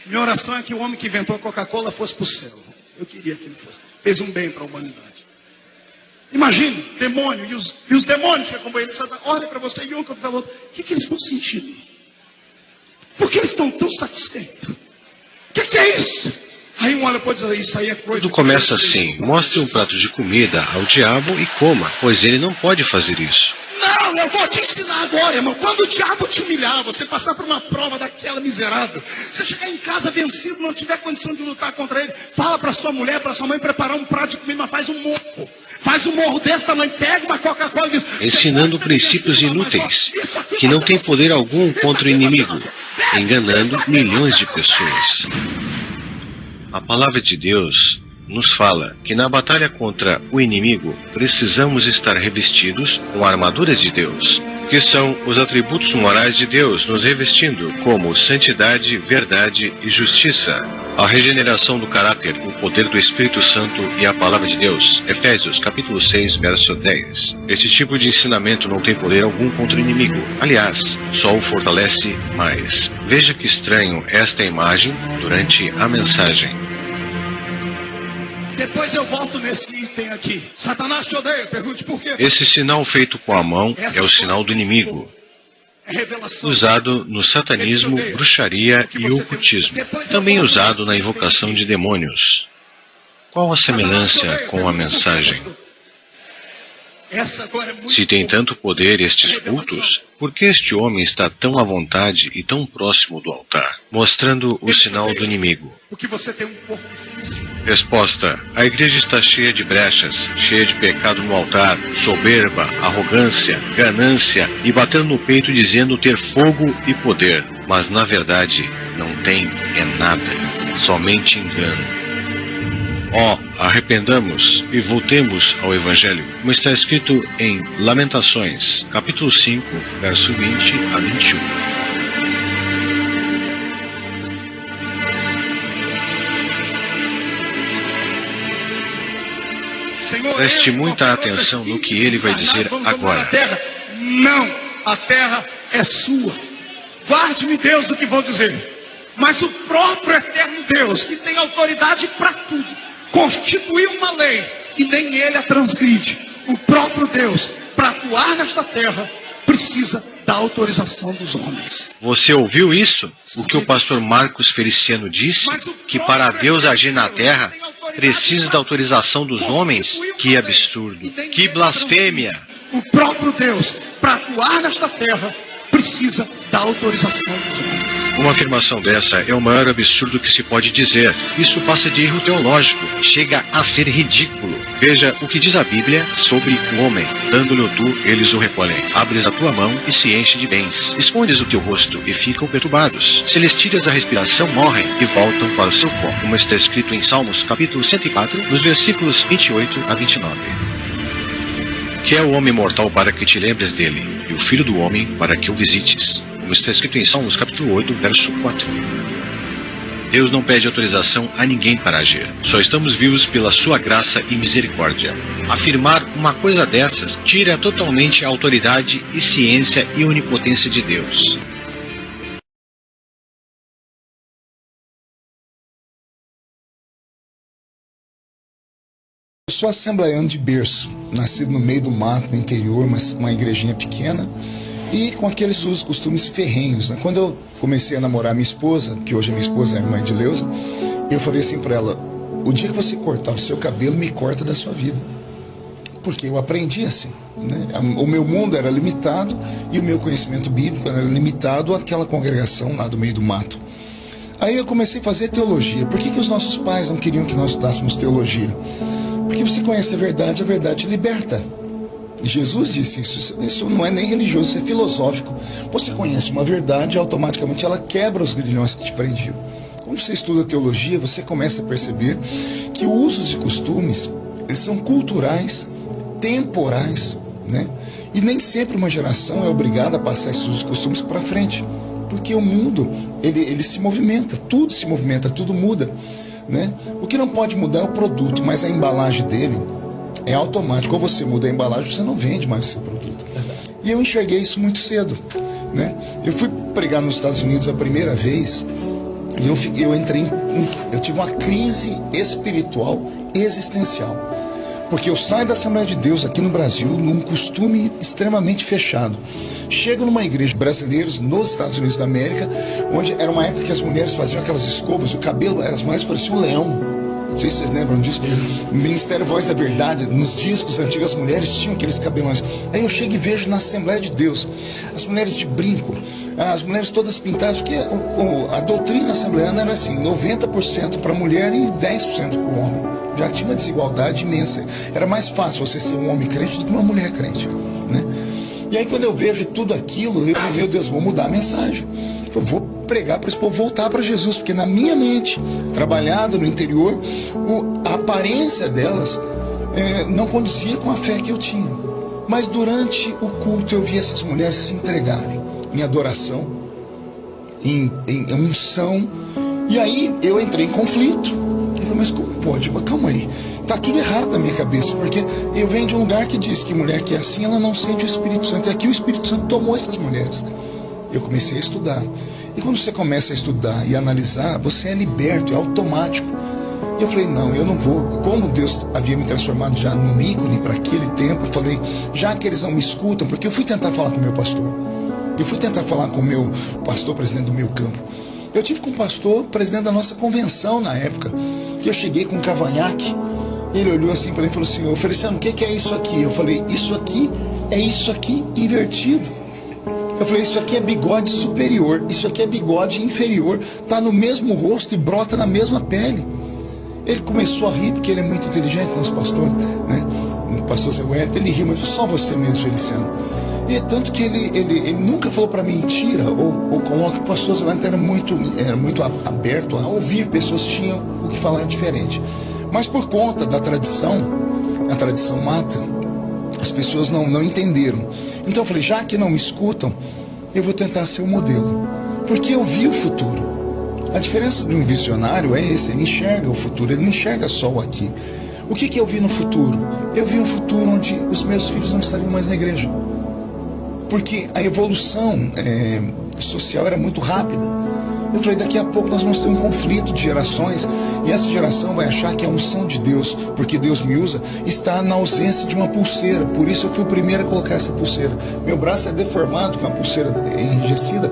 Minha oração é que o homem que inventou a Coca-Cola fosse para o céu. Eu queria que ele fosse. Fez um bem para a humanidade. Imagine, demônio, e os demônios que acompanham ele, olha para você e um contra o outro. O que eles estão sentindo? Por que eles estão tão satisfeitos? O que é isso? Aí um olha pode dizer, isso aí é coisa... Tudo começa assim, mostre um prato de comida ao diabo e coma, pois ele não pode fazer isso. Não, eu vou te ensinar agora, irmão. Quando o diabo te humilhar, você passar por uma prova daquela miserável, você chegar em casa vencido, não tiver condição de lutar contra ele, fala para sua mulher, para sua mãe preparar um prato de comida, mas faz um morro. Faz um morro desse tamanho, pega uma Coca-Cola e diz... Ensinando princípios inúteis, que não têm poder algum contra o inimigo, enganando milhões de pessoas. A palavra de Deus nos fala que na batalha contra o inimigo precisamos estar revestidos com armaduras de Deus, que são os atributos morais de Deus nos revestindo como santidade, verdade e justiça. A regeneração do caráter, o poder do Espírito Santo e a palavra de Deus. Efésios capítulo 6, verso 10. Esse tipo de ensinamento não tem poder algum contra o inimigo. Aliás, só o fortalece mais. Veja que estranho esta imagem durante a mensagem. Depois eu volto nesse item aqui. Satanás te odeia. Pergunte por quê. Esse sinal feito com a mão é o sinal do inimigo, usado no satanismo, bruxaria e ocultismo, também usado na invocação de demônios. Qual a semelhança com a mensagem? Se tem tanto poder estes cultos, por que este homem está tão à vontade e tão próximo do altar, mostrando o sinal do inimigo? Porque você tem um corpo físico. Resposta: a igreja está cheia de brechas, cheia de pecado no altar, soberba, arrogância, ganância e batendo no peito dizendo ter fogo e poder. Mas na verdade não tem nada, somente engano. Arrependamos e voltemos ao Evangelho, como está escrito em Lamentações, capítulo 5, verso 20 a 21. Preste muita atenção no que ele vai dizer agora. Não, a terra é sua. Guarde-me, Deus, do que vou dizer. Mas o próprio eterno Deus, que tem autoridade para tudo, constituiu uma lei e nem ele a transgride. O próprio Deus, para atuar nesta terra, precisa da autorização dos homens. Você ouviu isso? O que o pastor Marcos Feliciano disse? Que para Deus agir na terra, precisa da autorização dos homens? Que absurdo! Que blasfêmia! O próprio Deus, para atuar nesta terra, precisa da autorização dos homens. Uma afirmação dessa é o maior absurdo que se pode dizer. Isso passa de erro teológico. Chega a ser ridículo. Veja o que diz a Bíblia sobre o homem. Dando-lhe o tu, eles o recolhem. Abres a tua mão e se enche de bens. Escondes o teu rosto e ficam perturbados. Se lhes tiras a respiração, morrem e voltam para o seu pó. Como está escrito em Salmos capítulo 104, nos versículos 28 a 29. Que é o homem mortal para que te lembres dele, e o filho do homem para que o visites. Como está escrito em Salmos capítulo 8, verso 4. Deus não pede autorização a ninguém para agir. Só estamos vivos pela sua graça e misericórdia. Afirmar uma coisa dessas tira totalmente a autoridade e ciência e onipotência de Deus. Eu sou assembleiano de berço, nascido no meio do mato, no interior, mas uma igrejinha pequena, e com aqueles usos e costumes ferrenhos, né? Quando eu comecei a namorar minha esposa, que hoje é minha esposa, é a irmã de Leusa, eu falei assim para ela: o dia que você cortar o seu cabelo, me corta da sua vida. Porque eu aprendi assim, né? O meu mundo era limitado e o meu conhecimento bíblico era limitado àquela congregação lá do meio do mato. Aí eu comecei a fazer teologia. Por que os nossos pais não queriam que nós estudássemos teologia? Porque você conhece a verdade te liberta. Jesus disse isso. Isso não é nem religioso, isso é filosófico. Você conhece uma verdade, automaticamente ela quebra os grilhões que te prendiam. Quando você estuda teologia, você começa a perceber que os usos e costumes, eles são culturais, temporais, né? E nem sempre uma geração é obrigada a passar esses usos e costumes para frente. Porque o mundo, ele se movimenta, tudo muda, né? O que não pode mudar é o produto, mas a embalagem dele é automático. Quando você muda a embalagem, você não vende mais o seu produto. E eu enxerguei isso muito cedo, né? Eu fui pregar nos Estados Unidos a primeira vez e eu tive uma crise espiritual existencial. Porque eu saio da Assembleia de Deus aqui no Brasil num costume extremamente fechado. Chego numa igreja brasileiros nos Estados Unidos da América, onde era uma época que as mulheres faziam aquelas escovas, o cabelo, as mulheres pareciam um leão. Não sei se vocês lembram disso. O Ministério Voz da Verdade, nos discos antigos, as mulheres tinham aqueles cabelões. Aí eu chego e vejo na Assembleia de Deus as mulheres de brinco, as mulheres todas pintadas, porque a doutrina assembleana era assim: 90% para a mulher e 10% para o homem. Já tinha uma desigualdade imensa. Era mais fácil você ser um homem crente do que uma mulher crente, né? E aí quando eu vejo tudo aquilo, eu falei: meu Deus, vou mudar a mensagem. Eu vou pregar para esse povo voltar para Jesus, porque na minha mente, trabalhado no interior, a aparência delas não condizia com a fé que eu tinha. Mas durante o culto eu vi essas mulheres se entregarem em adoração, em unção, e aí eu entrei em conflito. Eu falei: mas como pode? Mas calma aí, tá tudo errado na minha cabeça, porque eu venho de um lugar que diz que mulher que é assim, ela não sente o Espírito Santo, e aqui o Espírito Santo tomou essas mulheres. Eu comecei a estudar, e quando você começa a estudar e analisar, você é liberto, é automático. E eu falei: não, eu não vou. Como Deus havia me transformado já num ícone para aquele tempo, eu falei: já que eles não me escutam, porque eu fui tentar falar com o meu pastor, eu fui tentar falar com o meu pastor, presidente do meu campo. Eu tive com o pastor, presidente da nossa convenção na época, que eu cheguei com um cavanhaque, ele olhou assim para mim e falou assim: ô Feliciano, o que é isso aqui? Eu falei: isso aqui é isso aqui invertido. Eu falei: isso aqui é bigode superior, isso aqui é bigode inferior, tá no mesmo rosto e brota na mesma pele. Ele começou a rir, porque ele é muito inteligente, nosso pastor, né? O pastor Zé Wellington, ele riu, mas só você mesmo, Feliciano. E é tanto que ele nunca falou para mentira, ou coloca. O pastor Zé Wellington era muito aberto a ouvir pessoas que tinham o que falar diferente. Mas por conta da tradição, a tradição mata, as pessoas não entenderam. Então eu falei: já que não me escutam, eu vou tentar ser o modelo, porque eu vi o futuro. A diferença de um visionário é esse: ele enxerga o futuro, ele não enxerga só o aqui. O que eu vi no futuro? Eu vi um futuro onde os meus filhos não estariam mais na igreja, porque a evolução social era muito rápida. Eu falei, daqui a pouco nós vamos ter um conflito de gerações, e essa geração vai achar que a unção de Deus, porque Deus me usa, está na ausência de uma pulseira. Por isso eu fui o primeiro a colocar essa pulseira. Meu braço é deformado, com uma pulseira enrijecida.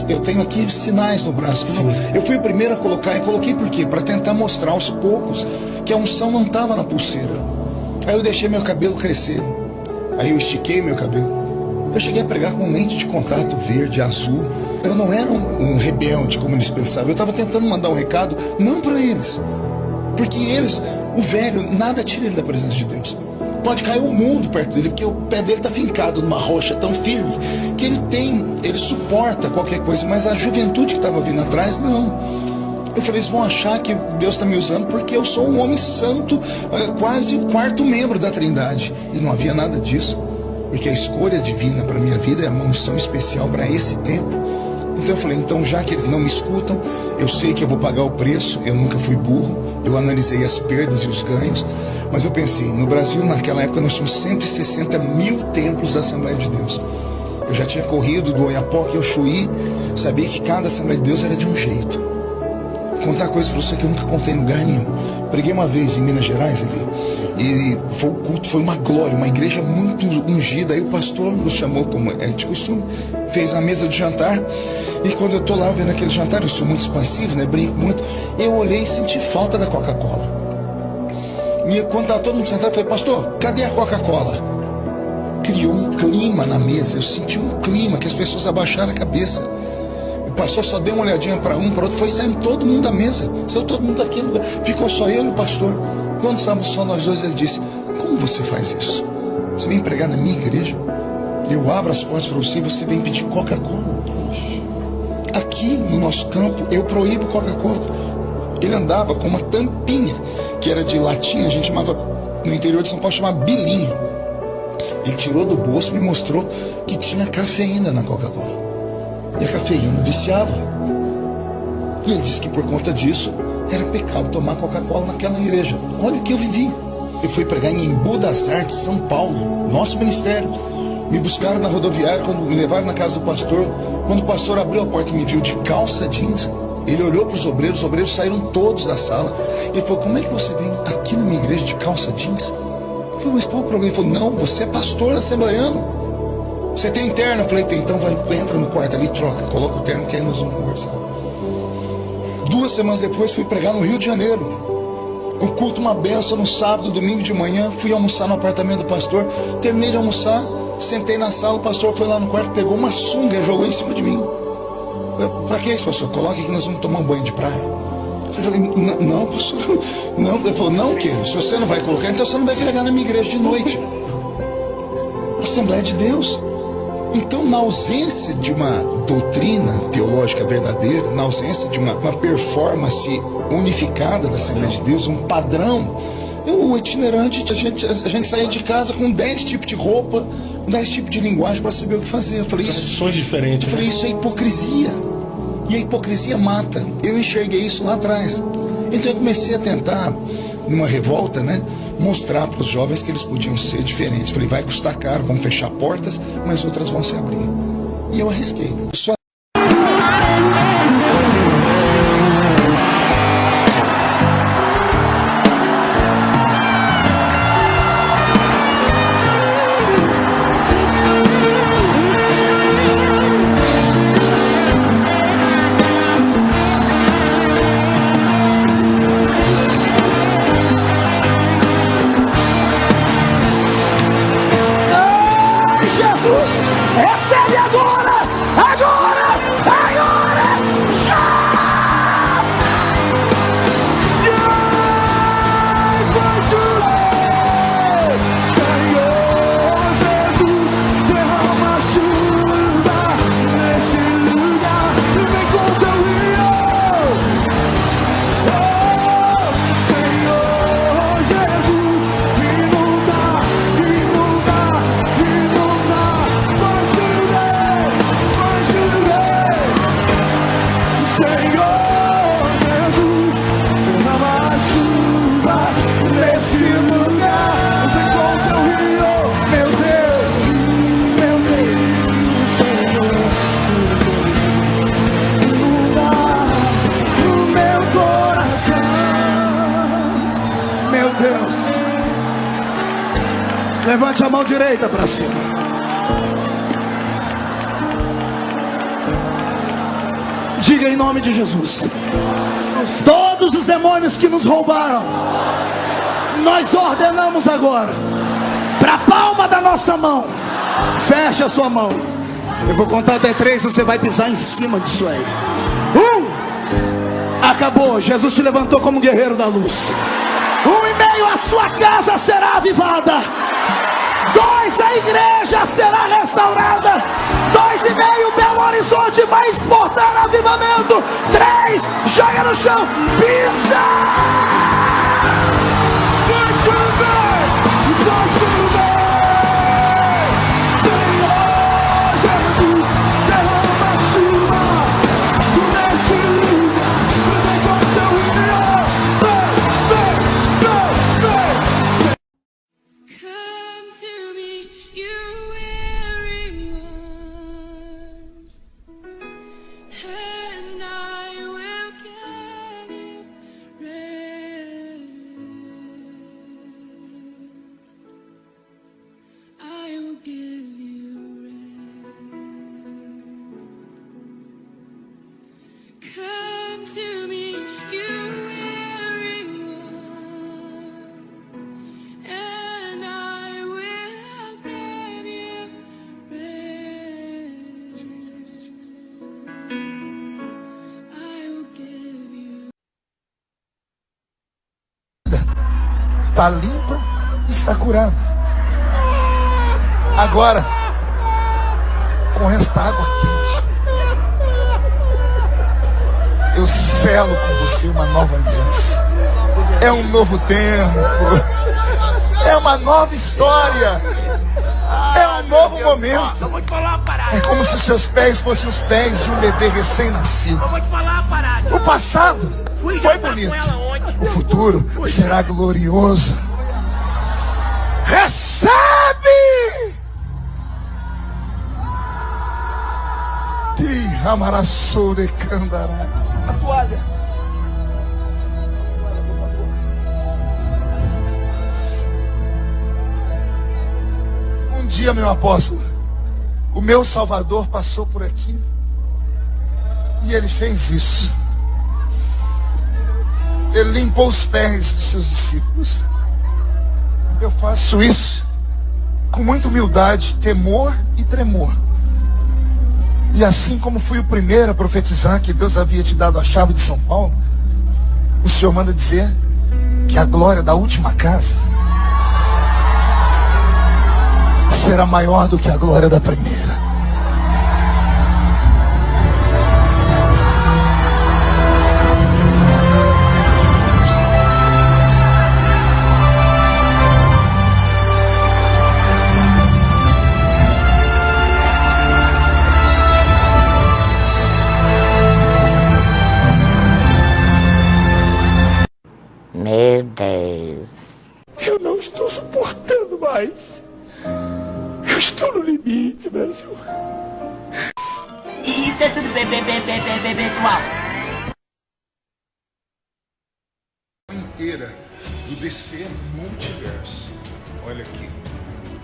Eu tenho aqui sinais no braço. Eu fui o primeiro a colocar, e coloquei por quê? Para tentar mostrar aos poucos que a unção não estava na pulseira. Aí eu deixei meu cabelo crescer. Aí eu estiquei meu cabelo. Eu cheguei a pregar com lente de contato verde, azul. Eu não era um rebelde, como eles pensavam. Eu estava tentando mandar um recado, não para eles. Porque eles, o velho, nada tira ele da presença de Deus. Pode cair o mundo perto dele, porque o pé dele está fincado numa rocha tão firme que ele suporta qualquer coisa. Mas a juventude que estava vindo atrás, não. Eu falei, eles vão achar que Deus está me usando porque eu sou um homem santo, quase o quarto membro da Trindade. E não havia nada disso. Porque a escolha divina para a minha vida é uma unção especial para esse tempo. Então eu falei, então já que eles não me escutam, eu sei que eu vou pagar o preço, eu nunca fui burro, eu analisei as perdas e os ganhos, mas eu pensei, no Brasil naquela época nós tínhamos 160 mil templos da Assembleia de Deus. Eu já tinha corrido do Oiapoque ao Chuí, sabia que cada Assembleia de Deus era de um jeito. Vou contar coisa para você que eu nunca contei em lugar nenhum. Preguei uma vez em Minas Gerais ali, e foi o culto, foi uma glória, uma igreja muito ungida. Aí o pastor nos chamou, como é de costume, fez a mesa de jantar. E quando eu estou lá vendo aquele jantar, eu sou muito expansivo, né? Brinco muito. Eu olhei e senti falta da Coca-Cola. E quando estava todo mundo sentado, eu falei, pastor, cadê a Coca-Cola? Criou um clima na mesa. Eu senti um clima que as pessoas abaixaram a cabeça. O pastor só deu uma olhadinha para um, para outro, foi saindo todo mundo da mesa. Saiu todo mundo daquele lugar. Ficou só eu e o pastor. Quando estávamos só nós dois, ele disse, como você faz isso? Você vem pregar na minha igreja? Eu abro as portas para você e você vem pedir Coca-Cola? Aqui no nosso campo, eu proíbo Coca-Cola. Ele andava com uma tampinha, que era de latinha, a gente chamava, no interior de São Paulo, chamava bilinha. Ele tirou do bolso e me mostrou que tinha cafeína na Coca-Cola. E a cafeína viciava. E ele disse que por conta disso, era pecado tomar Coca-Cola naquela igreja. Olha o que eu vivi. Eu fui pregar em Embu das Artes, São Paulo, nosso ministério. Me buscaram na rodoviária, quando me levaram na casa do pastor. Quando o pastor abriu a porta e me viu de calça jeans, ele olhou para os obreiros saíram todos da sala. Ele falou, como é que você vem aqui na minha igreja de calça jeans? Eu falei, mas qual o problema? Ele falou, não, você é pastor assembleiano. Você tem terno? Eu falei, tem, então entra no quarto ali, troca, coloca o terno que aí nós vamos conversar. 2 semanas depois fui pregar no Rio de Janeiro. Um culto, uma benção, no sábado, domingo de manhã, fui almoçar no apartamento do pastor, terminei de almoçar, sentei na sala, o pastor foi lá no quarto, pegou uma sunga e jogou em cima de mim. Pra que isso, pastor? Coloque que nós vamos tomar um banho de praia. Eu falei, não, pastor, não. Ele falou, não, o quê? Se você não vai colocar, então você não vai pregar na minha igreja de noite. Assembleia de Deus. Então, na ausência de uma doutrina teológica verdadeira, na ausência de uma performance unificada da Assembleia de Deus, um padrão, o itinerante, a gente saía de casa com 10 tipos de roupa, 10 tipos de linguagem para saber o que fazer. Eu falei, tradições diferentes. Eu falei, isso é hipocrisia. E a hipocrisia mata. Eu enxerguei isso lá atrás. Então eu comecei a tentar, numa revolta, né, mostrar para os jovens que eles podiam ser diferentes. Falei, vai custar caro, vamos fechar portas, mas outras vão se abrir. E eu arrisquei. Recebe agora! Agora! Deus. Levante a mão direita para cima. Diga em nome de Jesus. Todos os demônios que nos roubaram, nós ordenamos agora, para a palma da nossa mão. Feche a sua mão. Eu vou contar até 3, você vai pisar em cima disso aí. Acabou. Jesus te levantou como guerreiro da luz. 1,5, a sua casa será avivada. 2, a igreja será restaurada. 2,5, Belo Horizonte vai exportar avivamento. 3, joga no chão, pisa. Está limpa, está curada. Agora, com esta água quente, eu selo com você uma nova aliança. É um novo tempo, é uma nova história, é um novo momento. É como se seus pés fossem os pés de um bebê recém-nascido. O passado foi bonito. O futuro será glorioso. Recebe! Ti amaraçou de candará. A toalha. Um dia, meu apóstolo, o meu Salvador passou por aqui e ele fez isso. Ele limpou os pés dos seus discípulos. Eu faço isso com muita humildade, temor e tremor. E assim como fui o primeiro a profetizar que Deus havia te dado a chave de São Paulo, o Senhor manda dizer que a glória da última casa será maior do que a glória da primeira. Meu Deus. Eu não estou suportando mais. Eu estou no limite, Brasil. Isso é tudo pessoal. Inteira do DC Multiverso. Olha aqui.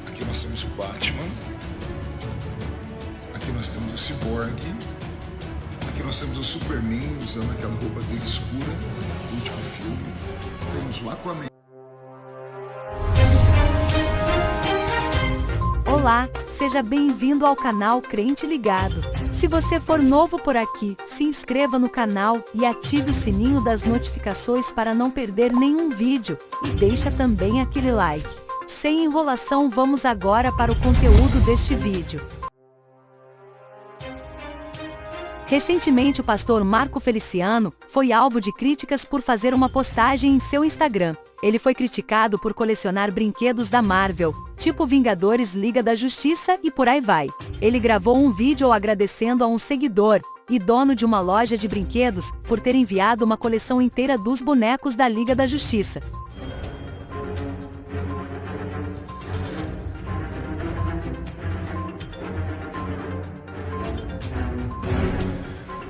Aqui nós temos o Batman. Aqui nós temos o Cyborg. Aqui nós temos o Superman usando aquela roupa dele escura do último filme. Temos o Aquaman. Olá, seja bem-vindo ao canal Crente Ligado. Se você for novo por aqui, se inscreva no canal e ative o sininho das notificações para não perder nenhum vídeo. E deixa também aquele like. Sem enrolação, vamos agora para o conteúdo deste vídeo. Recentemente, o pastor Marco Feliciano foi alvo de críticas por fazer uma postagem em seu Instagram. Ele foi criticado por colecionar brinquedos da Marvel, tipo Vingadores, Liga da Justiça e por aí vai. Ele gravou um vídeo agradecendo a um seguidor e dono de uma loja de brinquedos por ter enviado uma coleção inteira dos bonecos da Liga da Justiça.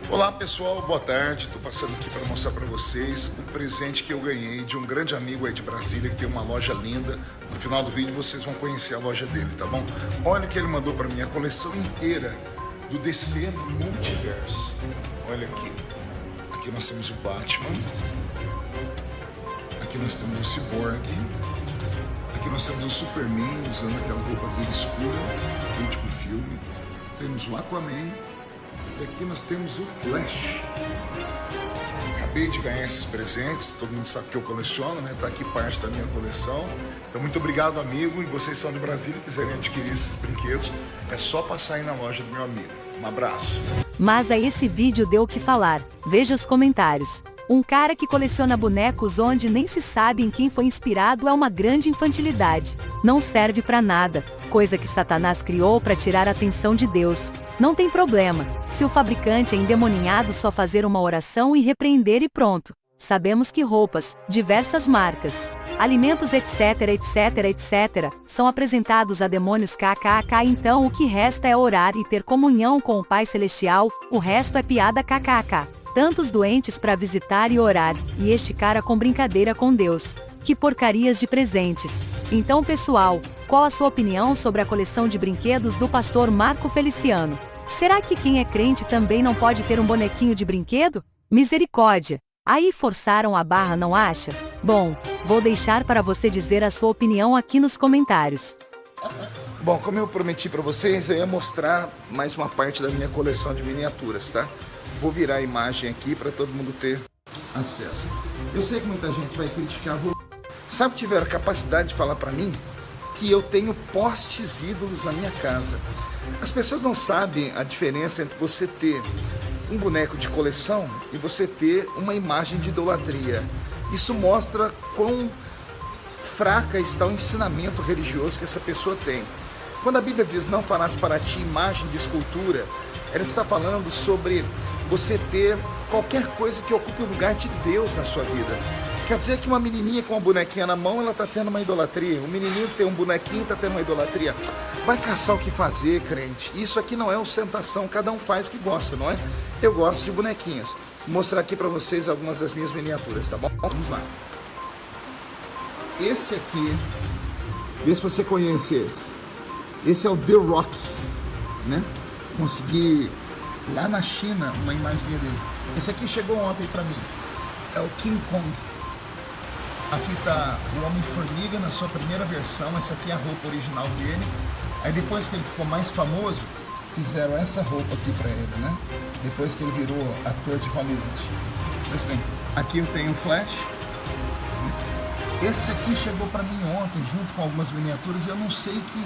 Olá pessoal, boa tarde. Estou passando aqui para mostrar para vocês um presente que eu ganhei de um grande amigo aí de Brasília que tem uma loja linda. No final do vídeo vocês vão conhecer a loja dele, tá bom? Olha o que ele mandou para mim, a coleção inteira do DC Multiverse. Olha aqui. Aqui nós temos o Batman. Aqui nós temos o Cyborg. Aqui nós temos o Superman usando aquela roupa dele escura, do último filme. Temos o Aquaman. E aqui nós temos o Flash. Acabei de ganhar esses presentes, todo mundo sabe que eu coleciono, né? Tá aqui parte da minha coleção. Então muito obrigado, amigo. E vocês são de Brasília e quiserem adquirir esses brinquedos, é só passar aí na loja do meu amigo. Um abraço. Mas a esse vídeo deu o que falar. Veja os comentários. Um cara que coleciona bonecos onde nem se sabe em quem foi inspirado é uma grande infantilidade. Não serve pra nada. Coisa que Satanás criou para tirar a atenção de Deus. Não tem problema. Se o fabricante é endemoninhado, só fazer uma oração e repreender e pronto. Sabemos que roupas, diversas marcas, alimentos, etc, são apresentados a demônios kkk, então o que resta é orar e ter comunhão com o Pai Celestial, o resto é piada kkk. Tantos doentes para visitar e orar, e este cara com brincadeira com Deus. Que porcarias de presentes. Então pessoal, qual a sua opinião sobre a coleção de brinquedos do pastor Marco Feliciano? Será que quem é crente também não pode ter um bonequinho de brinquedo? Misericórdia! Aí forçaram a barra, não acha? Bom, vou deixar para você dizer a sua opinião aqui nos comentários. Bom, como eu prometi para vocês, eu ia mostrar mais uma parte da minha coleção de miniaturas, tá? Vou virar a imagem aqui para todo mundo ter acesso. Eu sei que muita gente vai criticar. Sabe que tiveram a capacidade de falar para mim que eu tenho postes ídolos na minha casa. As pessoas não sabem a diferença entre você ter um boneco de coleção e você ter uma imagem de idolatria. Isso mostra quão fraca está o ensinamento religioso que essa pessoa tem. Quando a Bíblia diz não farás para ti imagem de escultura, ela está falando sobre você ter qualquer coisa que ocupe o lugar de Deus na sua vida. Quer dizer que uma menininha com uma bonequinha na mão, ela está tendo uma idolatria. Um menininho que tem um bonequinho está tendo uma idolatria. Vai caçar o que fazer, crente. Isso aqui não é ostentação, cada um faz o que gosta, não é? Eu gosto de bonequinhos. Vou mostrar aqui para vocês algumas das minhas miniaturas, tá bom? Vamos lá. Esse aqui, vê se você conhece esse. Esse é o The Rock, né? Consegui lá na China uma imagem dele. Esse aqui chegou ontem para mim. É o King Kong. Aqui está o Homem-Formiga na sua primeira versão. Essa aqui é a roupa original dele. Aí depois que ele ficou mais famoso, fizeram essa roupa aqui para ele, né? Depois que ele virou ator de Hollywood. Pois bem, aqui eu tenho o Flash. Esse aqui chegou para mim ontem, junto com algumas miniaturas, e eu não sei que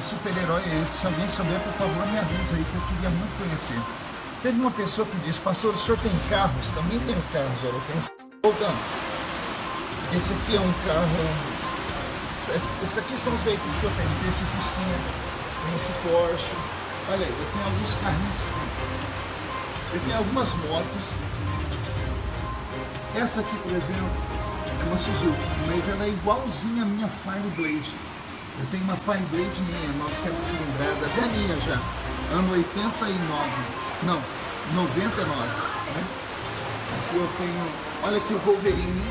super-herói é esse. Se alguém souber, por favor, me avisa aí, que eu queria muito conhecer. Teve uma pessoa que disse, pastor, o senhor tem carros? Também tenho carros, olha, eu tenho... Voltando. Esse aqui é um carro... Esses aqui são os veículos que eu tenho. Tem esse Fusquinha, tem esse Porsche. Olha aí, eu tenho alguns carrinhos. Eu tenho algumas motos. Essa aqui, por exemplo, é uma Suzuki, mas ela é igualzinha a minha Fireblade. Eu tenho uma Fireblade minha, 900 cilindrada, até minha já. Ano 89. Não, 99. Né? Aqui eu tenho... Olha aqui o Wolverine.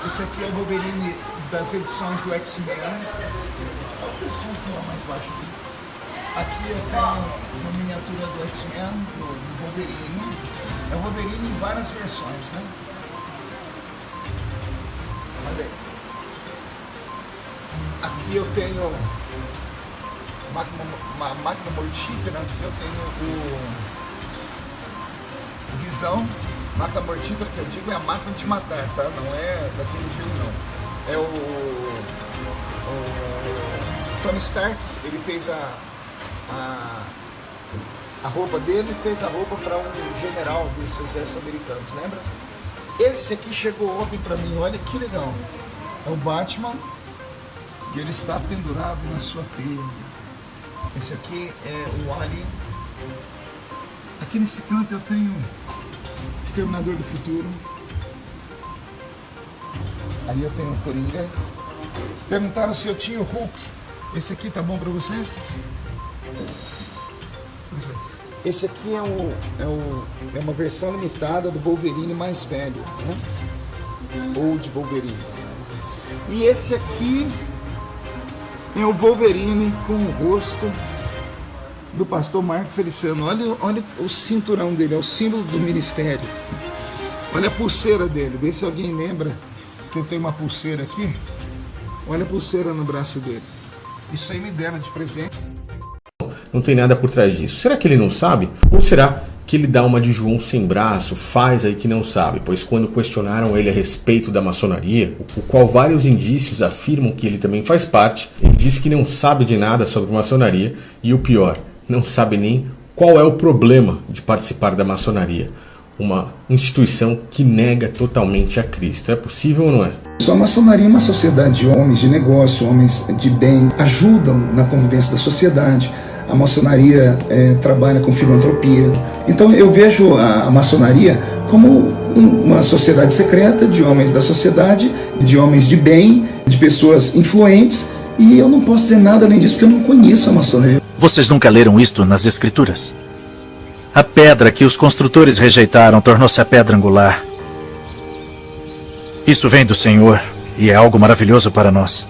Esse aqui é o Wolverine das edições do X-Men. Olha o pessoal que lá mais baixo aqui. Aqui eu tenho uma miniatura do X-Men, do Wolverine. É o Wolverine em várias versões, né? Olha aí. Aqui eu tenho uma máquina mortífera. Aqui eu tenho o Visão. Máquina mortífera, que eu digo, é a máquina de matar, tá? Não é daquele filme, não. É o Tony Stark, ele fez a roupa dele, fez a roupa para um general dos exércitos americanos, lembra? Esse aqui chegou ontem para mim, olha que legal. É o Batman e ele está pendurado na sua teia. Esse aqui é o Alien. Aqui nesse canto eu tenho Exterminador do Futuro. Aí eu tenho o Coringa. Perguntaram se eu tinha o Hulk. Esse aqui tá bom pra vocês? Esse aqui é uma versão limitada do Wolverine mais velho, né? Old Wolverine. E esse aqui é o Wolverine com o rosto do pastor Marco Feliciano. Olha o cinturão dele, é o símbolo do ministério. Olha a pulseira dele, vê se alguém lembra que eu tenho uma pulseira aqui. Olha a pulseira no braço dele. Isso aí me deram de presente. Não tem nada por trás disso. Será que ele não sabe? Ou será que ele dá uma de João sem braço, faz aí que não sabe? Pois quando questionaram ele a respeito da maçonaria, o qual vários indícios afirmam que ele também faz parte, ele disse que não sabe de nada sobre maçonaria e o pior, não sabe nem qual é o problema de participar da maçonaria. Uma instituição que nega totalmente a Cristo. É possível ou não é? A maçonaria é uma sociedade de homens de negócio, homens de bem, ajudam na convivência da sociedade. A maçonaria trabalha com filantropia. Então eu vejo a maçonaria como uma sociedade secreta de homens da sociedade, de homens de bem, de pessoas influentes, e eu não posso dizer nada além disso porque eu não conheço a maçonaria. Vocês nunca leram isto nas Escrituras? A pedra que os construtores rejeitaram tornou-se a pedra angular. Isso vem do Senhor e é algo maravilhoso para nós.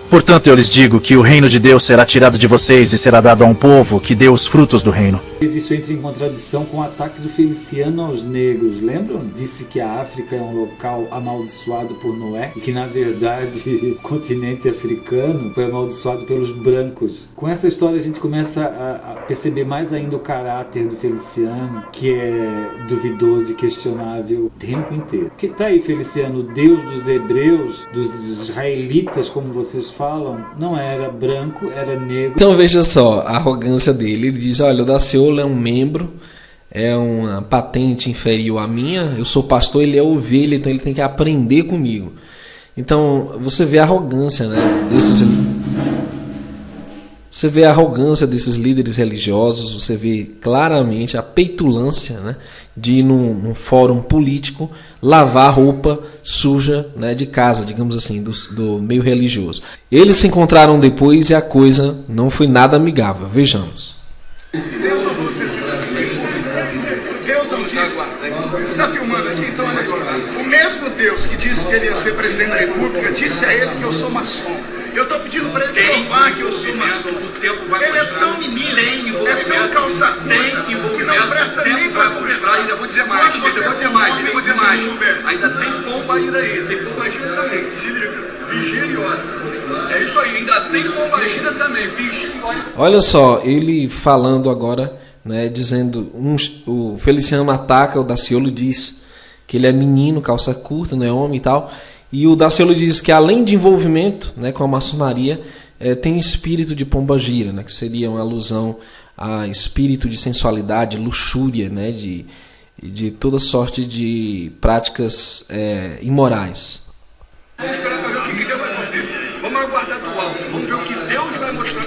Portanto, eu lhes digo que o reino de Deus será tirado de vocês e será dado a um povo que dê os frutos do reino. Isso entra em contradição com o ataque do Feliciano aos negros. Lembram? Disse que a África é um local amaldiçoado por Noé e que, na verdade, o continente africano foi amaldiçoado pelos brancos. Com essa história, a gente começa a perceber mais ainda o caráter do Feliciano, que é duvidoso e questionável o tempo inteiro. Que tá aí, Feliciano, o Deus dos hebreus, dos israelitas, como vocês falam, não era branco, era negro. Então veja só a arrogância dele. Ele diz, olha, o Daciolo é um membro, é uma patente inferior à minha, eu sou pastor, ele é ovelha, então ele tem que aprender comigo. Então você vê a arrogância, né, você vê a arrogância desses líderes religiosos, você vê claramente a petulância, né, de ir num fórum político lavar roupa suja, né, de casa, digamos assim, do meio religioso. Eles se encontraram depois e a coisa não foi nada amigável. Vejamos. Deus não falou ser brasileiro. Deus não disse. Você está filmando aqui, então olha aqui. O mesmo Deus que disse que ele ia ser presidente da República disse a ele que eu sou maçom. Eu estou pedindo para ele provar que eu sou maçom. Ele é tão menino, é tão calça curta, que não presta nem para conversar. Ainda vou dizer mais, ainda tem pomba aí, tem pombagira também. Se liga, vigia e ora. É isso aí, ainda tem pombagira também, vigia e ora. Olha só, ele falando agora, né, dizendo, o Feliciano ataca, o Daciolo diz que ele é menino, calça curta, não é homem e tal. E o Daciolo diz que além de envolvimento, né, com a maçonaria, tem espírito de pombagira, né, que seria uma alusão a espírito de sensualidade, luxúria, né, de toda sorte de práticas imorais. Vamos esperar para ver o que Deus vai fazer. Vamos aguardar do alto, vamos ver o que Deus vai mostrar.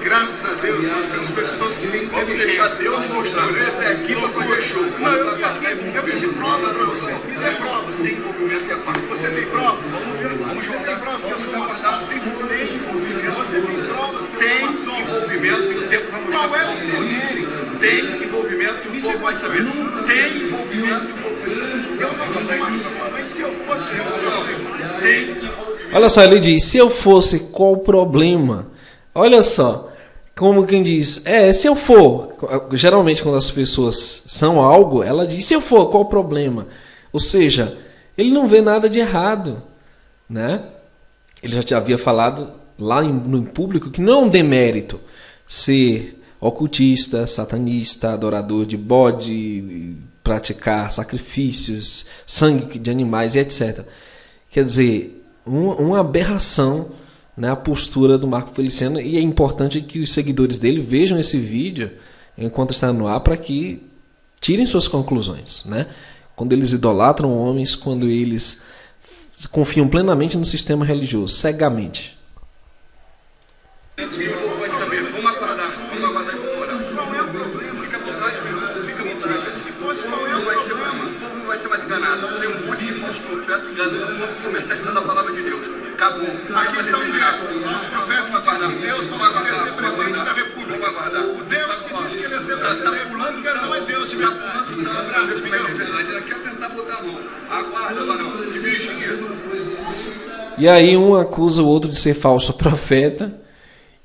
Graças a Deus, nós temos pessoas que têm Vamos deixar Deus mostrar. Veio até aqui para fazer show. Não, eu pedi prova para você. Me dê prova. Desenvolvimento é fácil. Você tem prova? Vamos ver. Você tem prova que eu sou maçom? Tem envolvimento. Você tem prova que eu sou maçom? Tem envolvimento e o tempo vai mostrar. Qual é o poder? Tem envolvimento e o povo vai saber. Tem envolvimento e o povo vai saber. Eu não sou maçom, mas se eu fosse, eu tem envolvimento. Olha só, ele diz, se eu fosse, qual o problema? Olha só, como quem diz, se eu for, geralmente quando as pessoas são algo, ela diz, se eu for, qual o problema? Ou seja, ele não vê nada de errado, né? Ele já havia falado lá no público que não é um demérito ser ocultista, satanista, adorador de bode, praticar sacrifícios, sangue de animais e etc. Quer dizer, uma aberração, né, a postura do Marco Feliciano, e é importante que os seguidores dele vejam esse vídeo enquanto está no ar para que tirem suas conclusões, né? Quando eles idolatram homens, quando eles confiam plenamente no sistema religioso, cegamente. Vai saber, vamos aguardar e orar. Qual é o problema? Fica à vontade, meu. Fica à vontade. Se fosse qual é o problema? O povo não vai ser mais enganado. Tem um monte de falsos profetas enganando o povo, comercializando a palavra de Deus. Acabou. Aqui estão diretos. Os profetas dizem que Deus vai ser presidente da República. Vamos aguardar. O Deus que ser brasileiro, pulando que não é Deus de me abraço. Abraço, Miguel. Ele quer tentar botar a mão. Aguarda, varão. De Virgínia. E aí um acusa o outro de ser falso profeta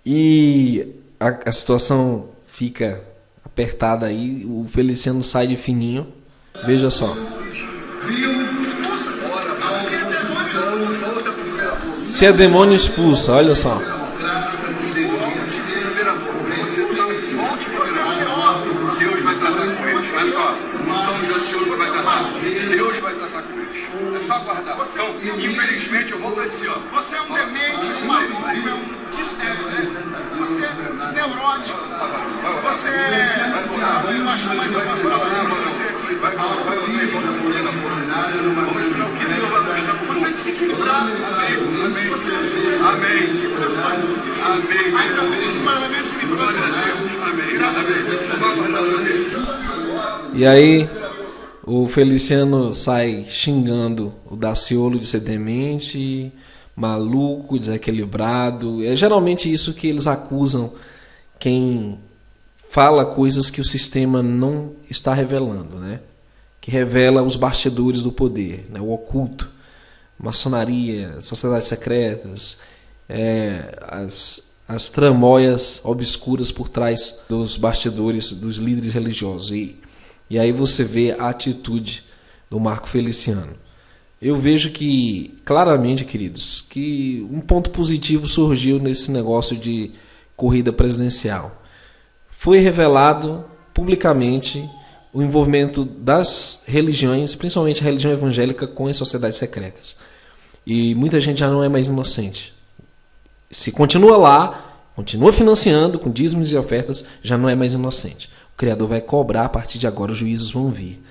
e a situação fica apertada aí, o Feliciano sai de fininho. Veja só. Se é demônio expulsa, olha só. Deus vai tratar com eles. Olha só, o São Jaciolo vai tratar. Deus vai tratar com eles. É só aguardar. Então, infelizmente, eu vou para dizer, ó. Você é um demente, um maluco, é um desdébil, né? Você é neurótico. Você é... Eu acho mais avançado você aqui. Você é desequilibrado. Amém. Amém. Ainda bem que o parlamento se livrou de você. Amém. Graças a Deus. E aí o Feliciano sai xingando o Daciolo de ser demente, maluco, desequilibrado. É geralmente isso que eles acusam quem fala coisas que o sistema não está revelando, né? Que revela os bastidores do poder, né? O oculto, maçonaria, sociedades secretas, as tramóias obscuras por trás dos bastidores dos líderes religiosos. E aí você vê a atitude do Marco Feliciano. Eu vejo que, claramente, queridos, que um ponto positivo surgiu nesse negócio de corrida presidencial. Foi revelado publicamente o envolvimento das religiões, principalmente a religião evangélica, com as sociedades secretas. E muita gente já não é mais inocente. Se continua lá, continua financiando com dízimos e ofertas, já não é mais inocente. O Criador vai cobrar a partir de agora, os juízos vão vir.